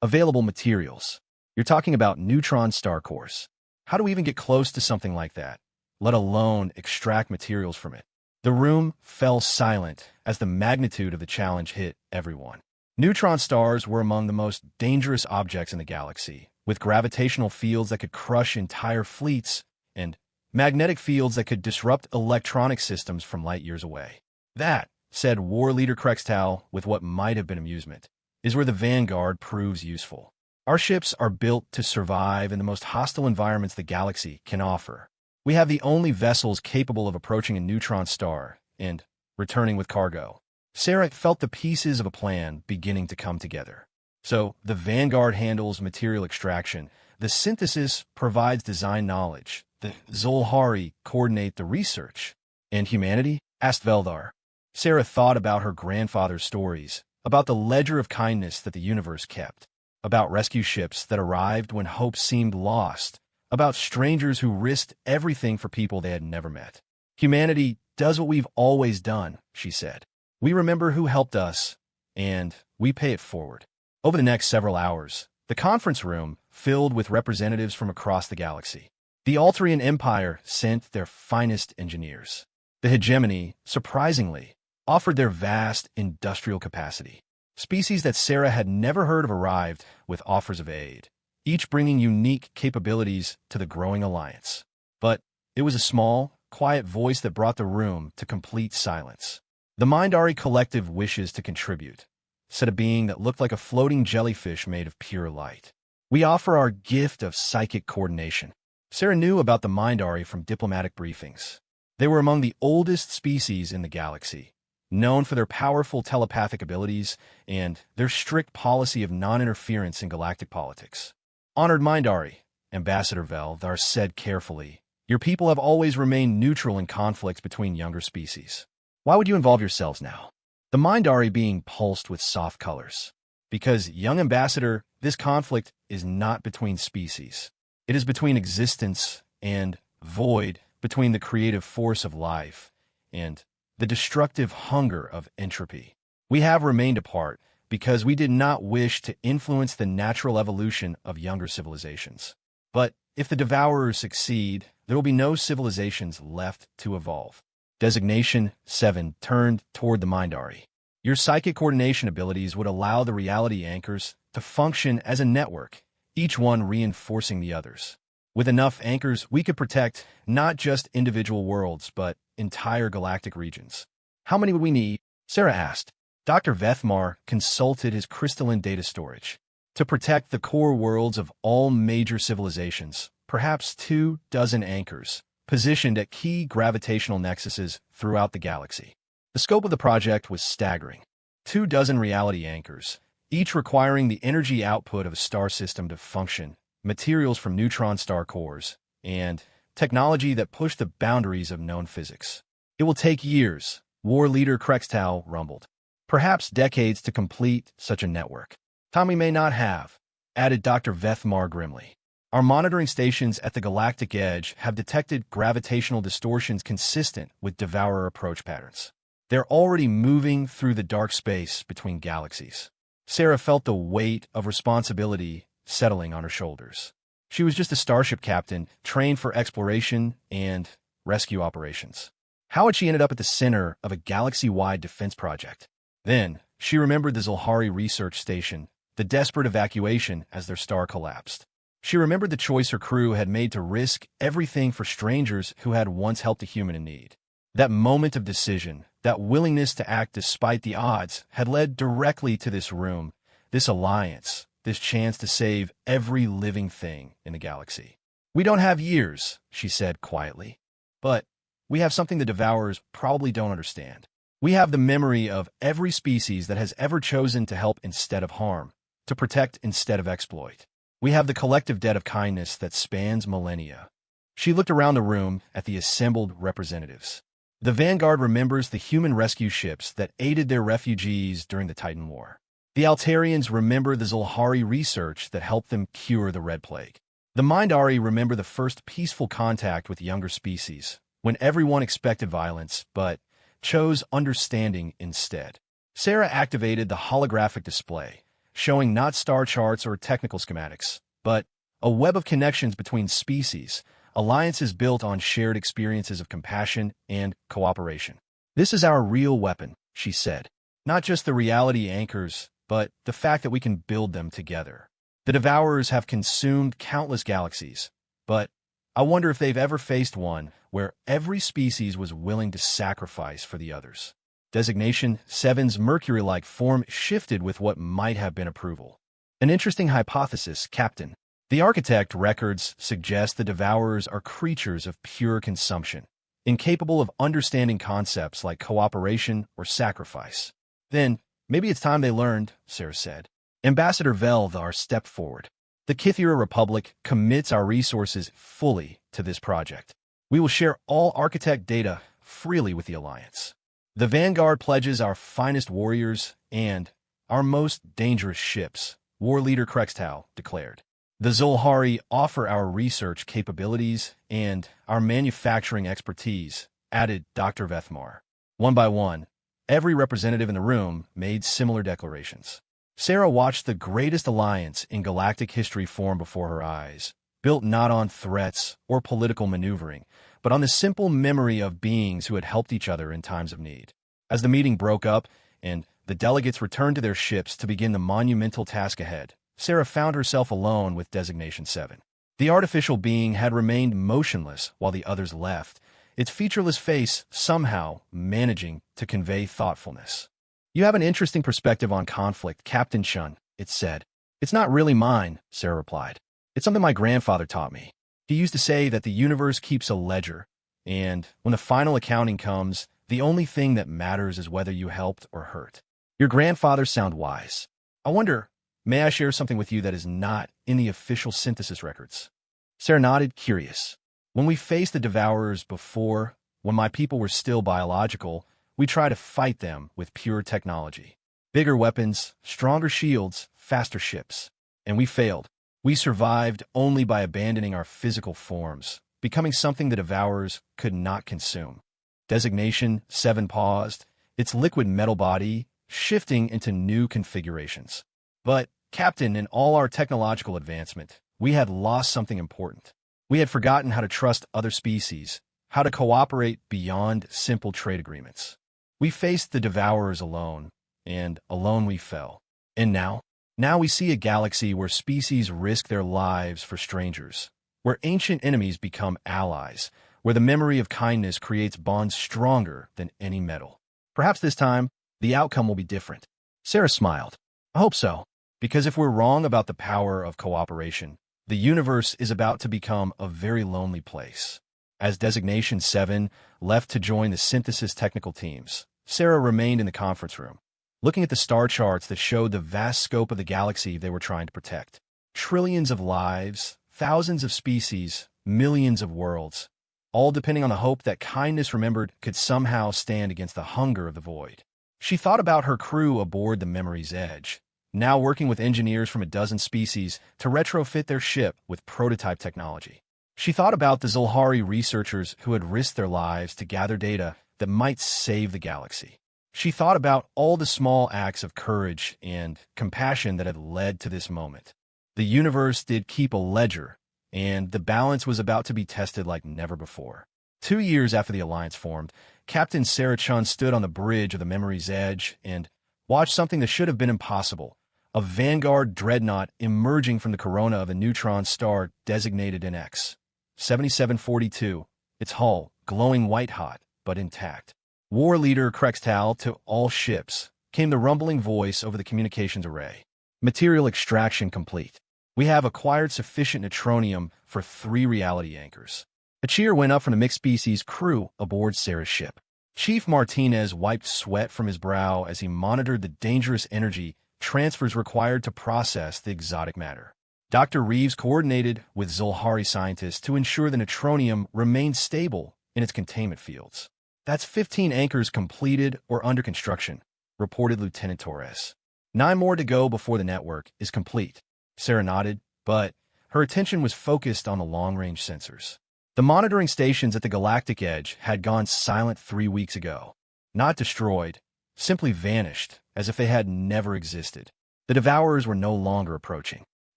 Available materials. You're talking about neutron star cores. How do we even get close to something like that, let alone extract materials from it? The room fell silent as the magnitude of the challenge hit everyone. Neutron stars were among the most dangerous objects in the galaxy, with gravitational fields that could crush entire fleets and magnetic fields that could disrupt electronic systems from light years away. That, said War Leader Krextal with what might have been amusement, is where the Vanguard proves useful. Our ships are built to survive in the most hostile environments the galaxy can offer. We have the only vessels capable of approaching a neutron star and returning with cargo. Sarah felt the pieces of a plan beginning to come together. So, the Vanguard handles material extraction, the synthesis provides design knowledge, the Zolhari coordinate the research. And humanity? Asked Veldar. Sarah thought about her grandfather's stories, about the ledger of kindness that the universe kept, about rescue ships that arrived when hope seemed lost, about strangers who risked everything for people they had never met. Humanity does what we've always done, she said. We remember who helped us, and we pay it forward. Over the next several hours, the conference room filled with representatives from across the galaxy. The Altarian Empire sent their finest engineers. The hegemony, surprisingly, offered their vast industrial capacity. Species that Sarah had never heard of arrived with offers of aid, each bringing unique capabilities to the growing alliance. But it was a small, quiet voice that brought the room to complete silence. The Mindari Collective wishes to contribute, said a being that looked like a floating jellyfish made of pure light. We offer our gift of psychic coordination. Sarah knew about the Mindari from diplomatic briefings. They were among the oldest species in the galaxy, known for their powerful telepathic abilities and their strict policy of non-interference in galactic politics. Honored Mindari, Ambassador Veldar said carefully, your people have always remained neutral in conflicts between younger species. Why would you involve yourselves now? The Mindari being pulsed with soft colors. Because, young ambassador, this conflict is not between species. It is between existence and void, between the creative force of life and the destructive hunger of entropy. We have remained apart because we did not wish to influence the natural evolution of younger civilizations. But if the Devourers succeed, there will be no civilizations left to evolve. Designation 7 turned toward the Mindari. Your psychic coordination abilities would allow the reality anchors to function as a network, each one reinforcing the others. With enough anchors, we could protect not just individual worlds, but entire galactic regions. How many would we need? Sarah asked. Dr. Vethmar consulted his crystalline data storage. To protect the core worlds of all major civilizations, perhaps 24 anchors, positioned at key gravitational nexuses throughout the galaxy. The scope of the project was staggering. 24 reality anchors, each requiring the energy output of a star system to function, materials from neutron star cores, and technology that pushed the boundaries of known physics. It will take years, War Leader Krextal rumbled. Perhaps decades to complete such a network. Time we may not have, added Dr. Vethmar grimly. Our monitoring stations at the galactic edge have detected gravitational distortions consistent with Devourer approach patterns. They're already moving through the dark space between galaxies. Sarah felt the weight of responsibility settling on her shoulders. She was just a starship captain, trained for exploration and rescue operations. How had she ended up at the center of a galaxy-wide defense project? Then, she remembered the Zolhari research station, the desperate evacuation as their star collapsed. She remembered the choice her crew had made to risk everything for strangers who had once helped a human in need. That moment of decision, that willingness to act despite the odds, had led directly to this room, this alliance, this chance to save every living thing in the galaxy. We don't have years, she said quietly. But we have something the Devourers probably don't understand. We have the memory of every species that has ever chosen to help instead of harm, to protect instead of exploit. We have the collective debt of kindness that spans millennia. She looked around the room at the assembled representatives. The Vanguard remembers the human rescue ships that aided their refugees during the Titan War. The Altarians remember the Zulhari research that helped them cure the Red Plague. The Mindari remember the first peaceful contact with younger species, when everyone expected violence, but chose understanding instead. Sarah activated the holographic display, showing not star charts or technical schematics, but a web of connections between species, alliances built on shared experiences of compassion and cooperation. "This is our real weapon," she said. "Not just the reality anchors, but the fact that we can build them together. The Devourers have consumed countless galaxies, but I wonder if they've ever faced one where every species was willing to sacrifice for the others." Designation 7's Mercury-like form shifted with what might have been approval. "An interesting hypothesis, Captain. The architect records suggest the Devourers are creatures of pure consumption, incapable of understanding concepts like cooperation or sacrifice." "Then, maybe it's time they learned," Sarah said. Ambassador Velthar stepped forward. "The Kythera Republic commits our resources fully to this project. We will share all architect data freely with the Alliance. The Vanguard pledges our finest warriors and our most dangerous ships," War Leader Krextau declared. "The Zulhari offer our research capabilities and our manufacturing expertise," added Dr. Vethmar. One by one, every representative in the room made similar declarations. Sarah watched the greatest alliance in galactic history form before her eyes, built not on threats or political maneuvering, but on the simple memory of beings who had helped each other in times of need. As the meeting broke up and the delegates returned to their ships to begin the monumental task ahead, Sarah found herself alone with Designation 7. The artificial being had remained motionless while the others left, its featureless face somehow managing to convey thoughtfulness. "You have an interesting perspective on conflict, Captain Chun," it said. "It's not really mine," Sarah replied. "It's something my grandfather taught me. He used to say that the universe keeps a ledger, and when the final accounting comes, the only thing that matters is whether you helped or hurt." "Your grandfathers sound wise. I wonder, may I share something with you that is not in the official synthesis records?" Sarah nodded, curious. "When we faced the Devourers before, when my people were still biological, we tried to fight them with pure technology. Bigger weapons, stronger shields, faster ships. And we failed. We survived only by abandoning our physical forms, becoming something the Devourers could not consume." Designation 7 paused, its liquid metal body shifting into new configurations. "But, Captain, in all our technological advancement, we had lost something important. We had forgotten how to trust other species, how to cooperate beyond simple trade agreements. We faced the Devourers alone, and alone we fell. And now we see a galaxy where species risk their lives for strangers, where ancient enemies become allies, where the memory of kindness creates bonds stronger than any metal. Perhaps this time, the outcome will be different." Sarah smiled. "I hope so, because if we're wrong about the power of cooperation, the universe is about to become a very lonely place." As Designation 7 left to join the synthesis technical teams, Sarah remained in the conference room, looking at the star charts that showed the vast scope of the galaxy they were trying to protect. Trillions of lives, thousands of species, millions of worlds, all depending on the hope that kindness remembered could somehow stand against the hunger of the void. She thought about her crew aboard the Memory's Edge, now working with engineers from a dozen species to retrofit their ship with prototype technology. She thought about the Zulhari researchers who had risked their lives to gather data that might save the galaxy. She thought about all the small acts of courage and compassion that had led to this moment. The universe did keep a ledger, and the balance was about to be tested like never before. 2 years after the Alliance formed, Captain Sarah Chun stood on the bridge of the Memory's Edge and watched something that should have been impossible: a Vanguard dreadnought emerging from the corona of a neutron star designated NX 7742, its hull glowing white-hot but intact. War Leader Krextal, "To all ships," came the rumbling voice over the communications array. "Material extraction complete. We have acquired sufficient neutronium for 3 reality anchors." A cheer went up from the mixed-species crew aboard Sarah's ship. Chief Martinez wiped sweat from his brow as he monitored the dangerous energy transfers required to process the exotic matter. Dr. Reeves coordinated with Zulhari scientists to ensure the neutronium remained stable in its containment fields. "That's 15 anchors completed or under construction," reported Lieutenant Torres. 9 more to go before the network is complete. Sarah nodded, but her attention was focused on the long-range sensors. The monitoring stations at the galactic edge had gone silent 3 weeks ago. Not destroyed, simply vanished, as if they had never existed. The Devourers were no longer approaching.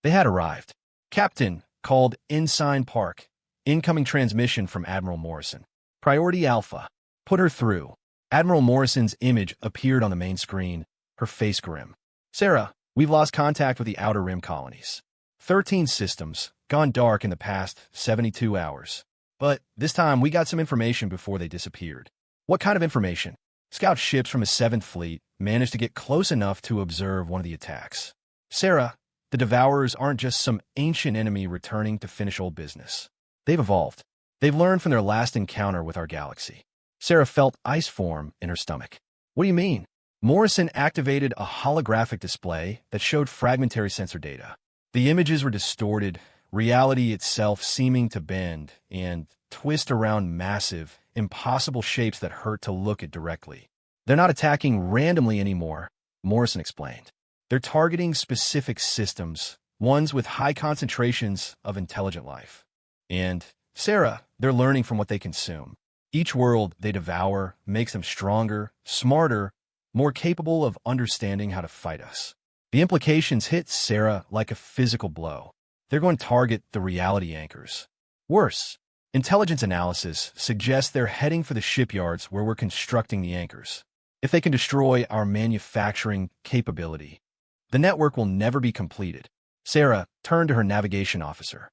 They had arrived. Captain, called Ensign Park. Incoming transmission from Admiral Morrison. Priority Alpha. Put her through. Admiral Morrison's image appeared on the main screen, her face grim. Sarah, we've lost contact with the Outer Rim colonies. 13 systems, gone dark in the past 72 hours. But this time we got some information before they disappeared. What kind of information? Scout ships from the 7th Fleet managed to get close enough to observe one of the attacks. Sarah, the Devourers aren't just some ancient enemy returning to finish old business. They've evolved. They've learned from their last encounter with our galaxy. Sarah felt ice form in her stomach. What do you mean? Morrison activated a holographic display that showed fragmentary sensor data. The images were distorted, reality itself seeming to bend and twist around massive, impossible shapes that hurt to look at directly. They're not attacking randomly anymore, Morrison explained. They're targeting specific systems, ones with high concentrations of intelligent life. And, Sarah, they're learning from what they consume. Each world they devour makes them stronger, smarter, more capable of understanding how to fight us. The implications hit Sarah like a physical blow. They're going to target the reality anchors. Worse, intelligence analysis suggests they're heading for the shipyards where we're constructing the anchors. If they can destroy our manufacturing capability, the network will never be completed. Sarah turned to her navigation officer.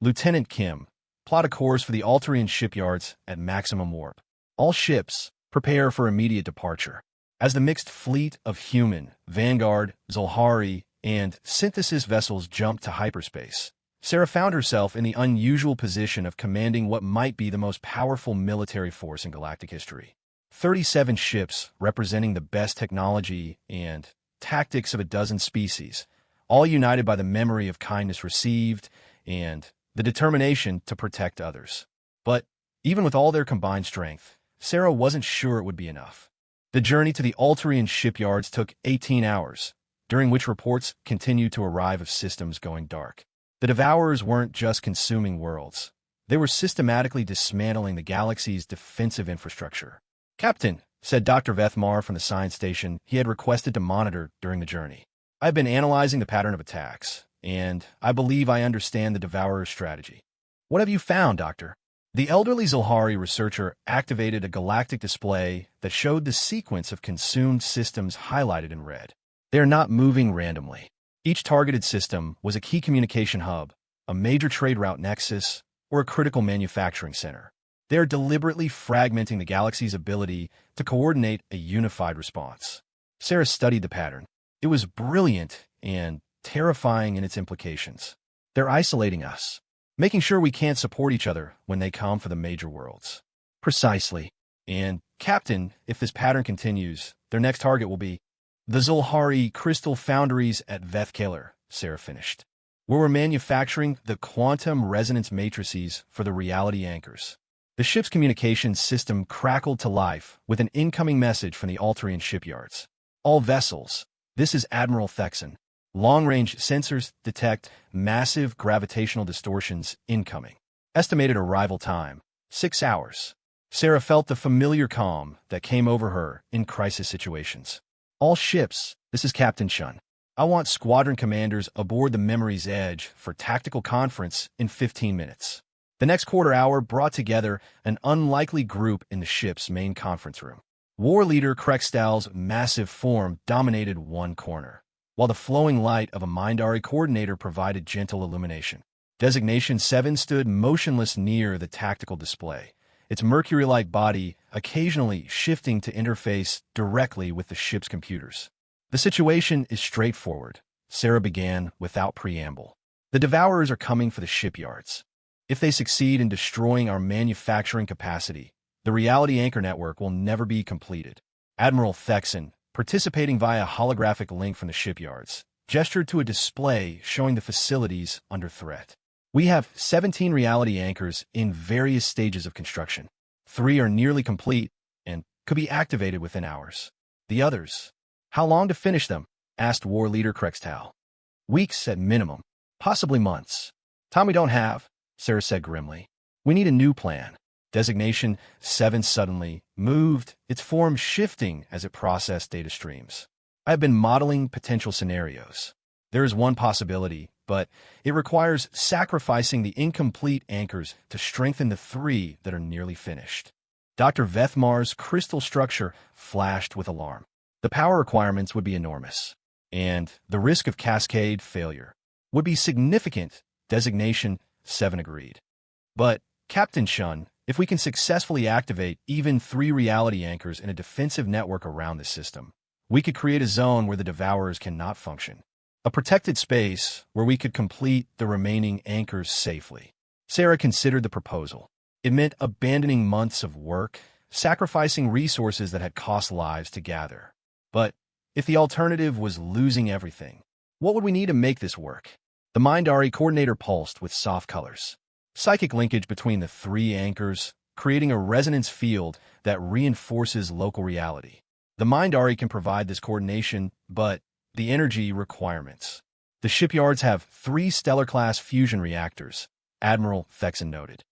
Lieutenant Kim, plot a course for the Alterian shipyards at maximum warp. All ships, prepare for immediate departure. As the mixed fleet of human, Vanguard, Zulhari, and synthesis vessels jumped to hyperspace, Sarah found herself in the unusual position of commanding what might be the most powerful military force in galactic history. 37 ships representing the best technology and tactics of a dozen species, all united by the memory of kindness received and the determination to protect others. But even with all their combined strength, Sarah wasn't sure it would be enough. The journey to the Alterian shipyards took 18 hours, during which reports continued to arrive of systems going dark. The Devourers weren't just consuming worlds. They were systematically dismantling the galaxy's defensive infrastructure. Captain, said Dr. Vethmar from the science station he had requested to monitor during the journey. I've been analyzing the pattern of attacks, and I believe I understand the Devourer's strategy. What have you found, Doctor? The elderly Zulhari researcher activated a galactic display that showed the sequence of consumed systems highlighted in red. They are not moving randomly. Each targeted system was a key communication hub, a major trade route nexus, or a critical manufacturing center. They are deliberately fragmenting the galaxy's ability to coordinate a unified response. Sarah studied the pattern. It was brilliant and terrifying in its implications. They're isolating us, making sure we can't support each other when they come for the major worlds. Precisely. And, Captain, if this pattern continues, their next target will be the Zulhari crystal foundries at Vethkaler, Sarah finished, where we're manufacturing the quantum resonance matrices for the reality anchors. The ship's communications system crackled to life with an incoming message from the Alterian shipyards. All vessels, this is Admiral Thexan. Long-range sensors detect massive gravitational distortions incoming. Estimated arrival time, 6 hours. Sarah felt the familiar calm that came over her in crisis situations. All ships, this is Captain Shun. I want squadron commanders aboard the Memory's Edge for tactical conference in 15 minutes. The next quarter hour brought together an unlikely group in the ship's main conference room. War Leader Krekstal's massive form dominated one corner, while the flowing light of a Mindari coordinator provided gentle illumination. Designation 7 stood motionless near the tactical display, its mercury-like body occasionally shifting to interface directly with the ship's computers. The situation is straightforward, Sarah began without preamble. The Devourers are coming for the shipyards. If they succeed in destroying our manufacturing capacity, the reality anchor network will never be completed. Admiral Thexan, participating via a holographic link from the shipyards, gestured to a display showing the facilities under threat. We have 17 reality anchors in various stages of construction. 3 are nearly complete and could be activated within hours. The others, how long to finish them? asked War Leader Krextal. Weeks at minimum, possibly months. Time we don't have, Sarah said grimly. We need a new plan. Designation 7 suddenly moved, its form shifting as it processed data streams. I have been modeling potential scenarios. There is one possibility, but it requires sacrificing the incomplete anchors to strengthen the 3 that are nearly finished. Dr. Vethmar's crystal structure flashed with alarm. The power requirements would be enormous, and the risk of cascade failure would be significant. Designation 7 agreed. But, Captain Shun, if we can successfully activate even 3 reality anchors in a defensive network around the system, we could create a zone where the Devourers cannot function. A protected space where we could complete the remaining anchors safely. Sarah considered the proposal. It meant abandoning months of work, sacrificing resources that had cost lives to gather. But if the alternative was losing everything, what would we need to make this work? The Mindari coordinator pulsed with soft colors. Psychic linkage between the 3 anchors, creating a resonance field that reinforces local reality. The Mindari can provide this coordination, but the energy requirements. The shipyards have 3 stellar-class fusion reactors, Admiral Thexan noted.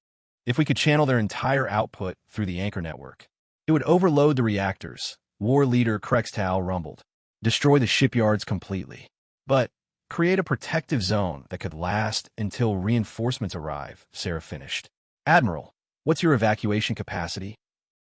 If we could channel their entire output through the anchor network, it would overload the reactors, War Leader Krextal rumbled. Destroy the shipyards completely. But create a protective zone that could last until reinforcements arrive, Sarah finished. Admiral, what's your evacuation capacity?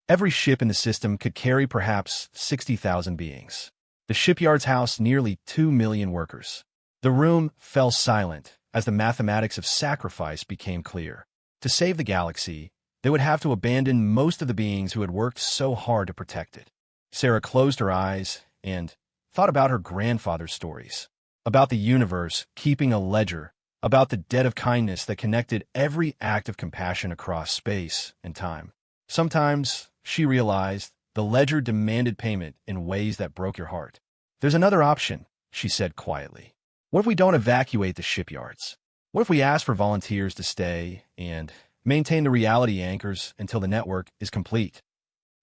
Every ship in the system could carry perhaps 60,000 beings. The shipyards house nearly 2 million workers. The room fell silent as the mathematics of sacrifice became clear. To save the galaxy, they would have to abandon most of the beings who had worked so hard to protect it. Sarah closed her eyes and thought about her grandfather's stories, about the universe keeping a ledger, about the debt of kindness that connected every act of compassion across space and time. Sometimes, she realized, the ledger demanded payment in ways that broke your heart. There's another option, she said quietly. What if we don't evacuate the shipyards? What if we ask for volunteers to stay and maintain the reality anchors until the network is complete?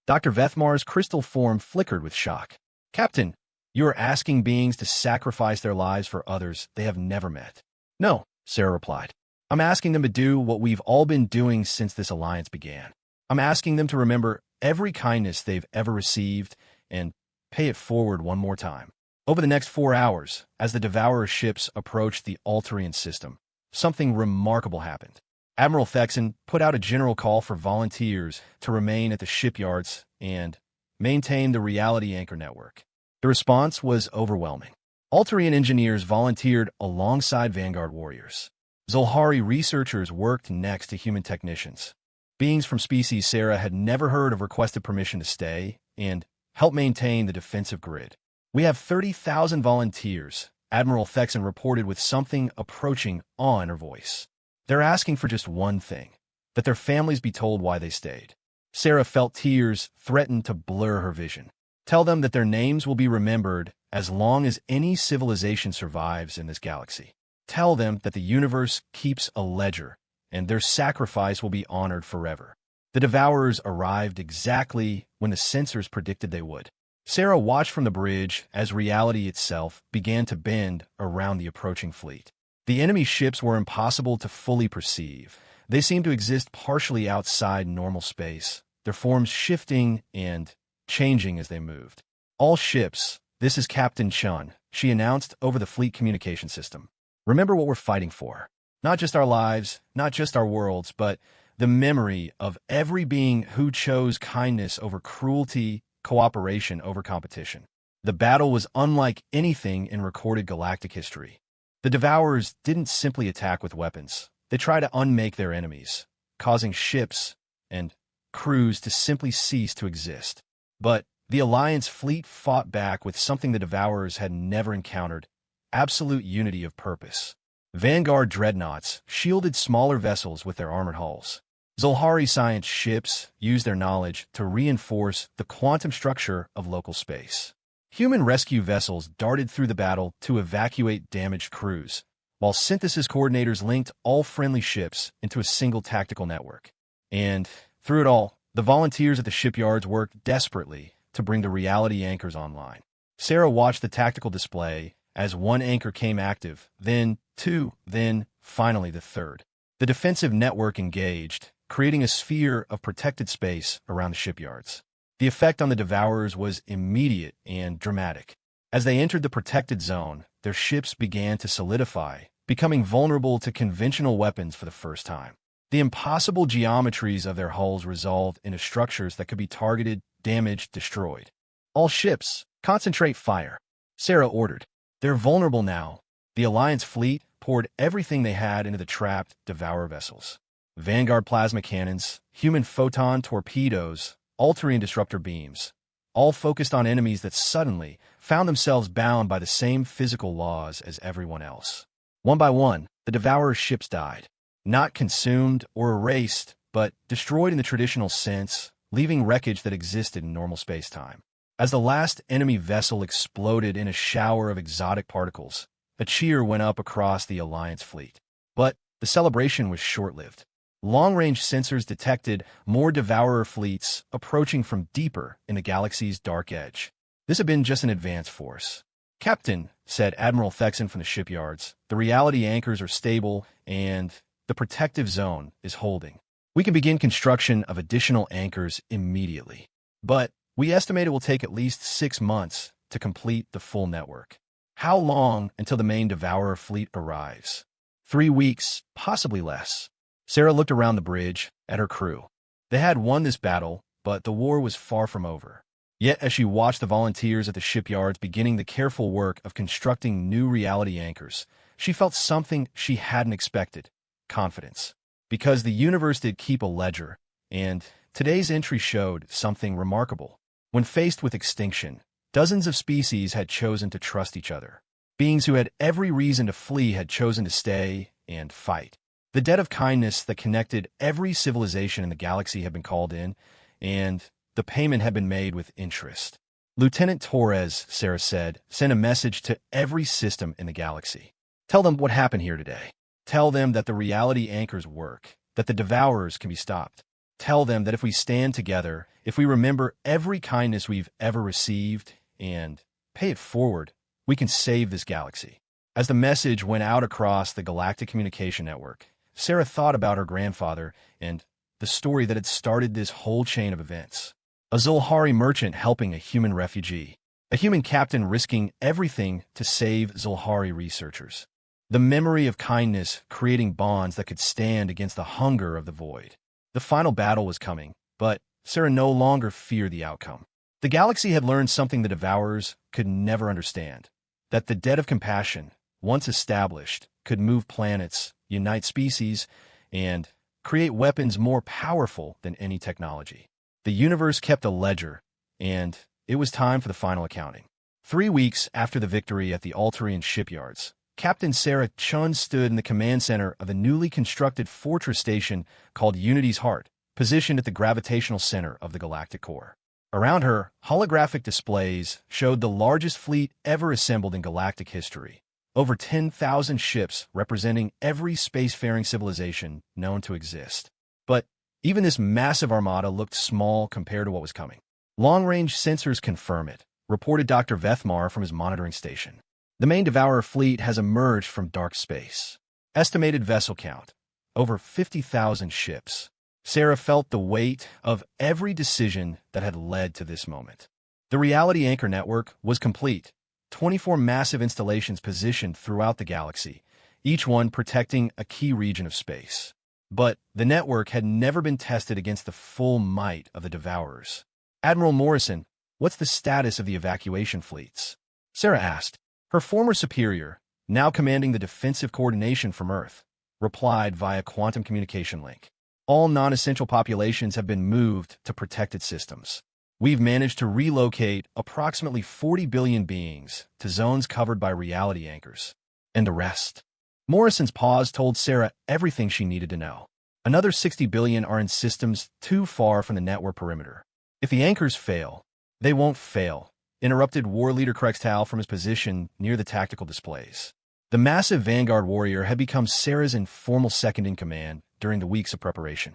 Dr. Vethmar's crystal form flickered with shock. Captain, you are asking beings to sacrifice their lives for others they have never met. No, Sarah replied. I'm asking them to do what we've all been doing since this alliance began. I'm asking them to remember every kindness they've ever received and pay it forward one more time. Over the next 4 hours, as the Devourer ships approached the Altarian system, something remarkable happened. Admiral Thexan put out a general call for volunteers to remain at the shipyards and maintain the reality anchor network. The response was overwhelming. Altarian engineers volunteered alongside Vanguard warriors. Zulhari researchers worked next to human technicians. Beings from species Sarah had never heard of requested permission to stay and help maintain the defensive grid. We have 30,000 volunteers, Admiral Thexan reported with something approaching awe in her voice. They're asking for just one thing, that their families be told why they stayed. Sarah felt tears threaten to blur her vision. Tell them that their names will be remembered as long as any civilization survives in this galaxy. Tell them that the universe keeps a ledger, and their sacrifice will be honored forever. The Devourers arrived exactly when the sensors predicted they would. Sarah watched from the bridge as reality itself began to bend around the approaching fleet. The enemy ships were impossible to fully perceive. They seemed to exist partially outside normal space, their forms shifting and changing as they moved. All ships, this is Captain Chun, she announced over the fleet communication system. Remember what we're fighting for. Not just our lives, not just our worlds, but the memory of every being who chose kindness over cruelty, cooperation over competition. The battle was unlike anything in recorded galactic history. The Devourers didn't simply attack with weapons. They tried to unmake their enemies, causing ships and crews to simply cease to exist. But the Alliance fleet fought back with something the Devourers had never encountered: absolute unity of purpose. Vanguard dreadnoughts shielded smaller vessels with their armored hulls. Zulhari science ships used their knowledge to reinforce the quantum structure of local space. Human rescue vessels darted through the battle to evacuate damaged crews, while synthesis coordinators linked all friendly ships into a single tactical network. And through it all, the volunteers at the shipyards worked desperately to bring the reality anchors online. Sarah watched the tactical display as one anchor came active, then two, then finally the third. The defensive network engaged, creating a sphere of protected space around the shipyards. The effect on the Devourers was immediate and dramatic. As they entered the protected zone, their ships began to solidify, becoming vulnerable to conventional weapons for the first time. The impossible geometries of their hulls resolved into structures that could be targeted, damaged, destroyed. All ships, concentrate fire, Sarah ordered. They're vulnerable now. The Alliance fleet poured everything they had into the trapped Devourer vessels. Vanguard plasma cannons, human photon torpedoes, Alterian disruptor beams, all focused on enemies that suddenly found themselves bound by the same physical laws as everyone else. One by one, the Devourer's ships died. Not consumed or erased, but destroyed in the traditional sense, leaving wreckage that existed in normal space-time. As the last enemy vessel exploded in a shower of exotic particles, a cheer went up across the Alliance fleet. But the celebration was short-lived. Long-range sensors detected more Devourer fleets approaching from deeper in the galaxy's dark edge. This had been just an advance force. "Captain," said Admiral Thexan from the shipyards, "the reality anchors are stable and the protective zone is holding. We can begin construction of additional anchors immediately. But we estimate it will take at least 6 months to complete the full network." "How long until the main Devourer fleet arrives?" 3 weeks, possibly less. Sarah looked around the bridge at her crew. They had won this battle, but the war was far from over. Yet as she watched the volunteers at the shipyards beginning the careful work of constructing new reality anchors, she felt something she hadn't expected: confidence. Because the universe did keep a ledger, and today's entry showed something remarkable. When faced with extinction, dozens of species had chosen to trust each other. Beings who had every reason to flee had chosen to stay and fight. The debt of kindness that connected every civilization in the galaxy had been called in, and the payment had been made with interest. "Lieutenant Torres," Sarah said, "sent a message to every system in the galaxy. Tell them what happened here today. Tell them that the reality anchors work, that the Devourers can be stopped. Tell them that if we stand together, if we remember every kindness we've ever received and pay it forward, we can save this galaxy." As the message went out across the galactic communication network, Sarah thought about her grandfather and the story that had started this whole chain of events. A Zulhari merchant helping a human refugee. A human captain risking everything to save Zulhari researchers. The memory of kindness creating bonds that could stand against the hunger of the void. The final battle was coming, but Sarah no longer feared the outcome. The galaxy had learned something the Devourers could never understand: that the debt of compassion, once established, could move planets, unite species, and create weapons more powerful than any technology. The universe kept a ledger, and it was time for the final accounting. 3 weeks after the victory at the Alterian shipyards, Captain Sarah Chun stood in the command center of a newly constructed fortress station called Unity's Heart, positioned at the gravitational center of the galactic core. Around her, holographic displays showed the largest fleet ever assembled in galactic history. Over 10,000 ships representing every spacefaring civilization known to exist. But even this massive armada looked small compared to what was coming. "Long-range sensors confirm it," reported Dr. Vethmar from his monitoring station. "The main Devourer fleet has emerged from dark space. Estimated vessel count: over 50,000 ships." Sarah felt the weight of every decision that had led to this moment. The reality anchor network was complete. 24 massive installations positioned throughout the galaxy, each one protecting a key region of space. But the network had never been tested against the full might of the Devourers. "Admiral Morrison, what's the status of the evacuation fleets?" Sarah asked. Her former superior, now commanding the defensive coordination from Earth, replied via quantum communication link. "All non-essential populations have been moved to protected systems. We've managed to relocate approximately 40 billion beings to zones covered by reality anchors. And the rest?" Morrison's pause told Sarah everything she needed to know. Another 60 billion are in systems too far from the network perimeter. "If the anchors fail, they won't fail," interrupted War Leader Krextal from his position near the tactical displays. The massive Vanguard warrior had become Sarah's informal second-in-command during the weeks of preparation.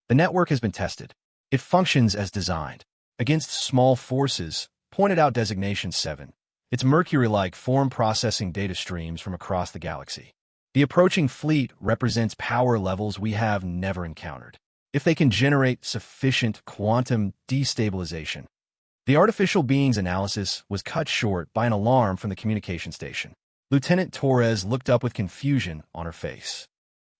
"The network has been tested. It functions as designed. Against small forces," pointed out Designation 7. its Mercury-like form processing data streams from across the galaxy. The approaching fleet represents power levels we have never encountered. If they can generate sufficient quantum destabilization. The artificial being's analysis was cut short by an alarm from the communication station. Lieutenant Torres looked up with confusion on her face.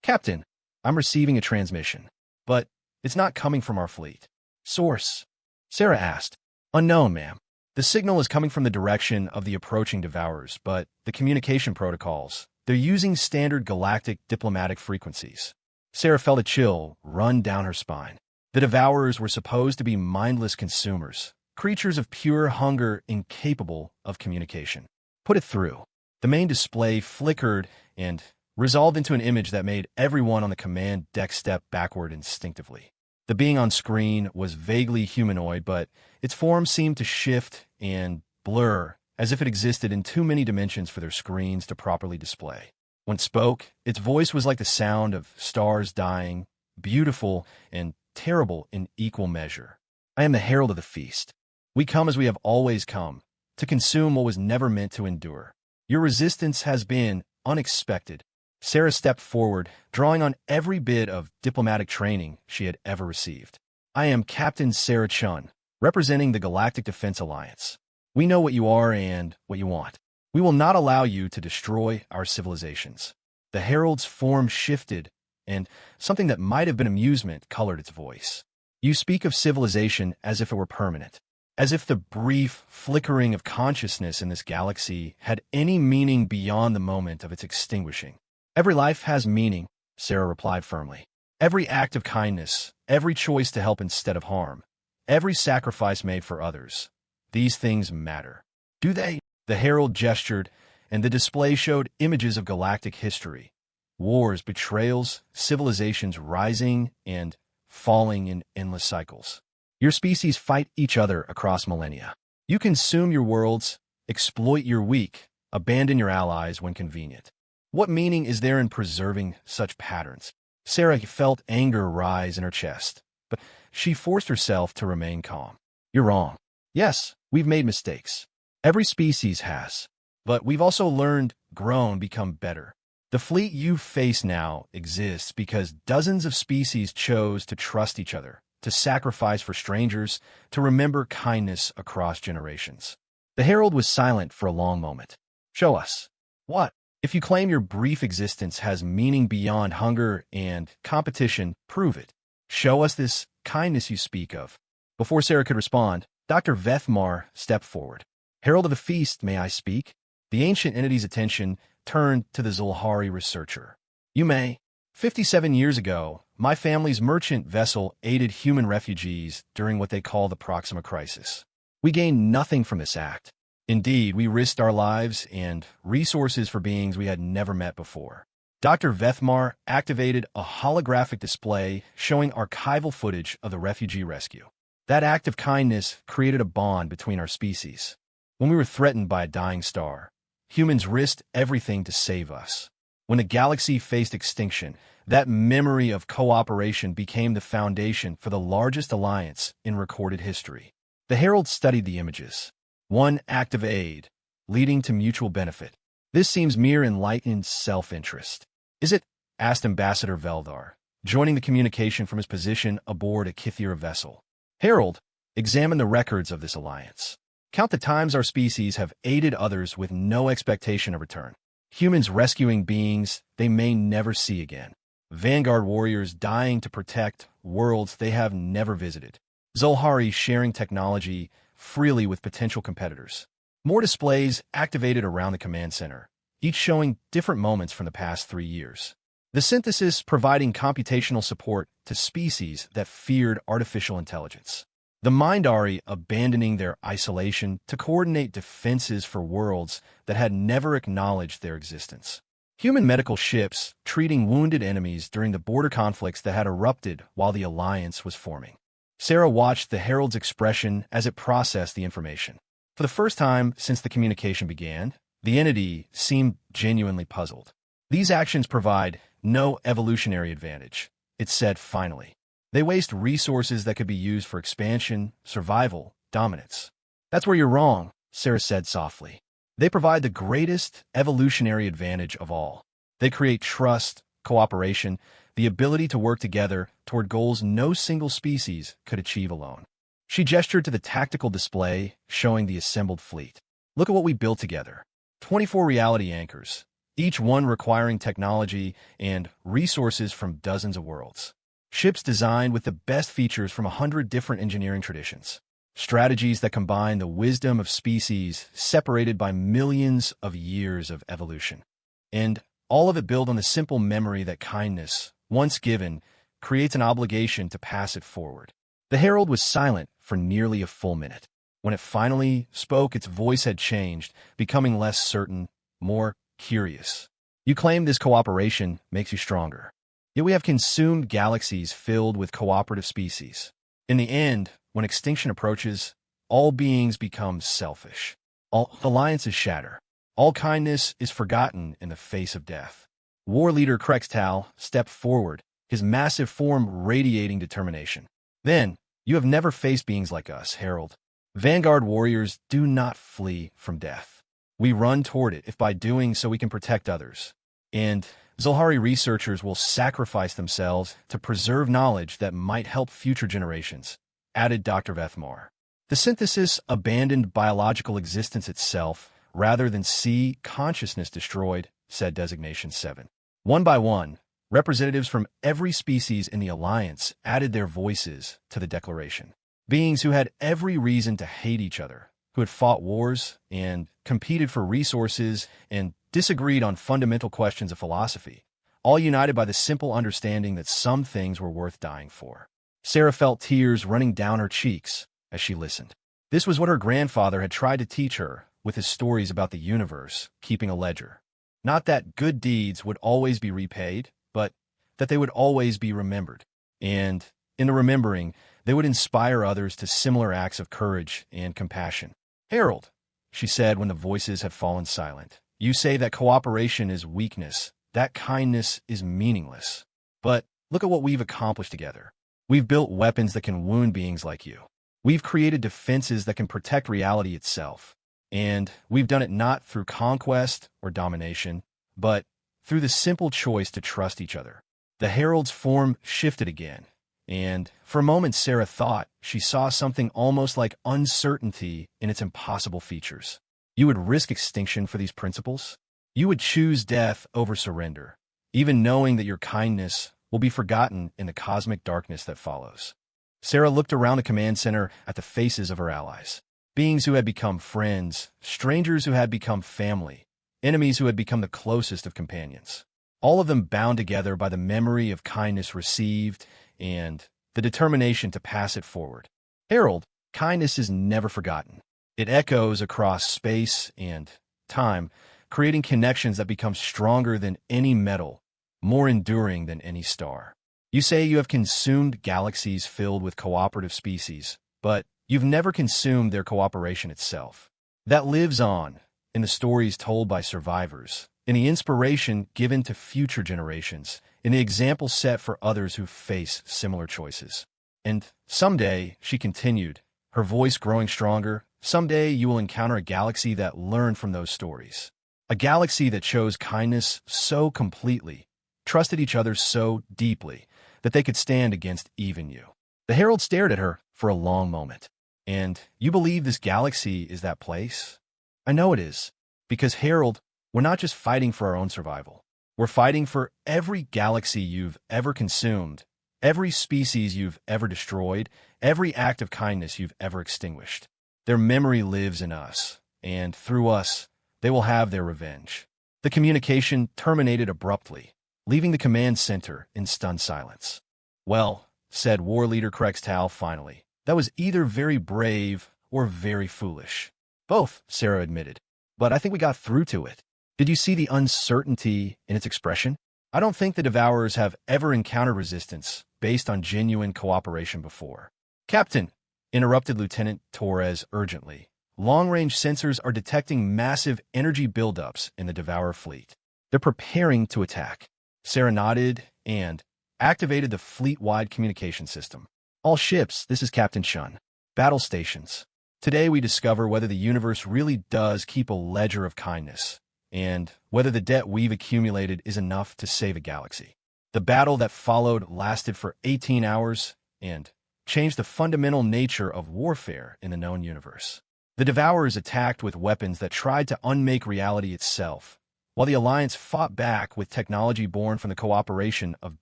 Captain, I'm receiving a transmission, but it's not coming from our fleet. Source? Sarah asked. Unknown, ma'am. The signal is coming from the direction of the approaching Devourers, but the communication protocols, they're using standard galactic diplomatic frequencies. Sarah felt a chill run down her spine. The Devourers were supposed to be mindless consumers, creatures of pure hunger incapable of communication. Put it through. The main display flickered and resolved into an image that made everyone on the command deck step backward instinctively. The being on screen was vaguely humanoid, but its form seemed to shift and blur as if it existed in too many dimensions for their screens to properly display. When it spoke, its voice was like the sound of stars dying, beautiful and terrible in equal measure. I am the herald of the feast. We come as we have always come, to consume what was never meant to endure. Your resistance has been unexpected. Sarah stepped forward, drawing on every bit of diplomatic training she had ever received. I am Captain Sarah Chun, representing the Galactic Defense Alliance. We know what you are and what you want. We will not allow you to destroy our civilizations. The herald's form shifted, and something that might have been amusement colored its voice. You speak of civilization as if it were permanent, as if the brief flickering of consciousness in this galaxy had any meaning beyond the moment of its extinguishing. Every life has meaning, Sarah replied firmly. Every act of kindness, every choice to help instead of harm, every sacrifice made for others. These things matter. Do they? The herald gestured, and the display showed images of galactic history. Wars, betrayals, civilizations rising and falling in endless cycles. Your species fight each other across millennia. You consume your worlds, exploit your weak, abandon your allies when convenient. What meaning is there in preserving such patterns? Sarah felt anger rise in her chest, but she forced herself to remain calm. You're wrong. Yes, we've made mistakes. Every species has. But we've also learned, grown, become better. The fleet you face now exists because dozens of species chose to trust each other, to sacrifice for strangers, to remember kindness across generations. The herald was silent for a long moment. Show us. What? If you claim your brief existence has meaning beyond hunger and competition, prove it. Show us this kindness you speak of. Before Sarah could respond, Dr. Vethmar stepped forward. Herald of the Feast, may I speak? The ancient entity's attention turned to the Zulhari researcher. You may. 57 years ago, my family's merchant vessel aided human refugees during what they call the Proxima Crisis. We gained nothing from this act. Indeed, we risked our lives and resources for beings we had never met before. Dr. Vethmar activated a holographic display showing archival footage of the refugee rescue. That act of kindness created a bond between our species. When we were threatened by a dying star, humans risked everything to save us. When the galaxy faced extinction, that memory of cooperation became the foundation for the largest alliance in recorded history. The herald studied the images. One act of aid, leading to mutual benefit. This seems mere enlightened self-interest. Is it? Asked Ambassador Veldar, joining the communication from his position aboard a Kythera vessel. Herald, examine the records of this alliance. Count the times our species have aided others with no expectation of return. Humans rescuing beings they may never see again. Vanguard warriors dying to protect worlds they have never visited. Zulhari sharing technology freely with potential competitors. More displays activated around the command center, each showing different moments from the past 3 years. The synthesis providing computational support to species that feared artificial intelligence. The Mindari abandoning their isolation to coordinate defenses for worlds that had never acknowledged their existence. Human medical ships treating wounded enemies during the border conflicts that had erupted while the alliance was forming. Sarah watched the herald's expression as it processed the information. For the first time since the communication began, the entity seemed genuinely puzzled. These actions provide no evolutionary advantage, it said finally. They waste resources that could be used for expansion, survival, dominance. That's where you're wrong, Sarah said softly. They provide the greatest evolutionary advantage of all. They create trust, cooperation, the ability to work together toward goals no single species could achieve alone. She gestured to the tactical display showing the assembled fleet. Look at what we built together. 24 reality anchors, each one requiring technology and resources from dozens of worlds. Ships designed with the best features from 100 different engineering traditions. Strategies that combine the wisdom of species separated by millions of years of evolution. And all of it built on the simple memory that kindness, once given, creates an obligation to pass it forward. The herald was silent for nearly a full minute. When it finally spoke, its voice had changed, becoming less certain, more curious. You claim this cooperation makes you stronger. Yet we have consumed galaxies filled with cooperative species. In the end, when extinction approaches, all beings become selfish. All alliances shatter. All kindness is forgotten in the face of death. War leader Krextal stepped forward, his massive form radiating determination. Then, you have never faced beings like us, Herald. Vanguard warriors do not flee from death. We run toward it if by doing so we can protect others. And Zulhari researchers will sacrifice themselves to preserve knowledge that might help future generations, added Dr. Vethmar. The synthesis abandoned biological existence itself rather than see consciousness destroyed, said Designation 7. One by one, representatives from every species in the Alliance added their voices to the declaration. Beings who had every reason to hate each other, who had fought wars and competed for resources and disagreed on fundamental questions of philosophy, all united by the simple understanding that some things were worth dying for. Sarah felt tears running down her cheeks as she listened. This was what her grandfather had tried to teach her with his stories about the universe, keeping a ledger. Not that good deeds would always be repaid, but that they would always be remembered. And in the remembering, they would inspire others to similar acts of courage and compassion. Harold, she said when the voices had fallen silent, you say that cooperation is weakness, that kindness is meaningless. But look at what we've accomplished together. We've built weapons that can wound beings like you. We've created defenses that can protect reality itself. And we've done it not through conquest or domination, but through the simple choice to trust each other. The herald's form shifted again, and for a moment Sarah thought she saw something almost like uncertainty in its impossible features. You would risk extinction for these principles? You would choose death over surrender, even knowing that your kindness will be forgotten in the cosmic darkness that follows. Sarah looked around the command center at the faces of her allies. Beings who had become friends, strangers who had become family, enemies who had become the closest of companions. All of them bound together by the memory of kindness received and the determination to pass it forward. Harold, kindness is never forgotten. It echoes across space and time, creating connections that become stronger than any metal, more enduring than any star. You say you have consumed galaxies filled with cooperative species, but you've never consumed their cooperation itself. That lives on in the stories told by survivors, in the inspiration given to future generations, in the example set for others who face similar choices. And someday, she continued, her voice growing stronger, someday you will encounter a galaxy that learned from those stories. A galaxy that chose kindness so completely, trusted each other so deeply, that they could stand against even you. The herald stared at her for a long moment. And you believe this galaxy is that place? I know it is, because Harold, we're not just fighting for our own survival. We're fighting for every galaxy you've ever consumed, every species you've ever destroyed, every act of kindness you've ever extinguished. Their memory lives in us, and through us, they will have their revenge. The communication terminated abruptly, leaving the command center in stunned silence. Well, said War Leader Krextal finally, that was either very brave or very foolish. Both, Sarah admitted. But I think we got through to it. Did you see the uncertainty in its expression? I don't think the Devourers have ever encountered resistance based on genuine cooperation before. Captain, interrupted Lieutenant Torres urgently, long-range sensors are detecting massive energy buildups in the Devourer fleet. They're preparing to attack. Sarah nodded and activated the fleet-wide communication system. All ships, this is Captain Shun. Battle stations. Today we discover whether the universe really does keep a ledger of kindness, and whether the debt we've accumulated is enough to save a galaxy. The battle that followed lasted for 18 hours and changed the fundamental nature of warfare in the known universe. The Devourers attacked with weapons that tried to unmake reality itself, while the Alliance fought back with technology born from the cooperation of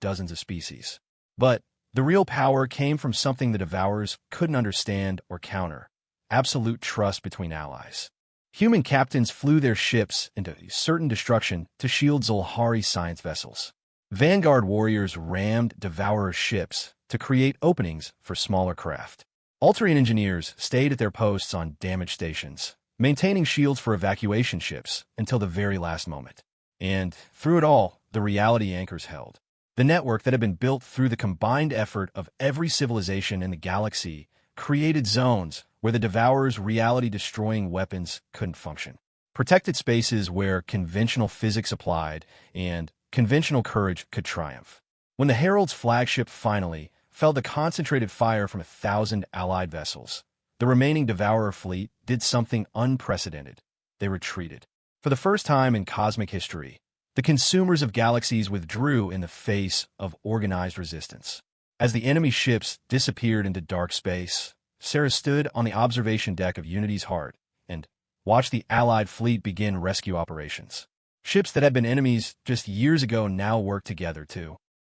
dozens of species. But the real power came from something the Devourers couldn't understand or counter: absolute trust between allies. Human captains flew their ships into certain destruction to shield Zulhari science vessels. Vanguard warriors rammed Devourer ships to create openings for smaller craft. Altarian engineers stayed at their posts on damaged stations, maintaining shields for evacuation ships until the very last moment. And through it all, the reality anchors held. The network that had been built through the combined effort of every civilization in the galaxy created zones where the Devourer's reality-destroying weapons couldn't function. Protected spaces where conventional physics applied and conventional courage could triumph. When the Herald's flagship finally fell to concentrated fire from 1,000 Allied vessels, the remaining Devourer fleet did something unprecedented. They retreated. For the first time in cosmic history, the consumers of galaxies withdrew in the face of organized resistance. As the enemy ships disappeared into dark space, Sarah stood on the observation deck of Unity's Heart and watched the Allied fleet begin rescue operations. Ships that had been enemies just years ago now worked together to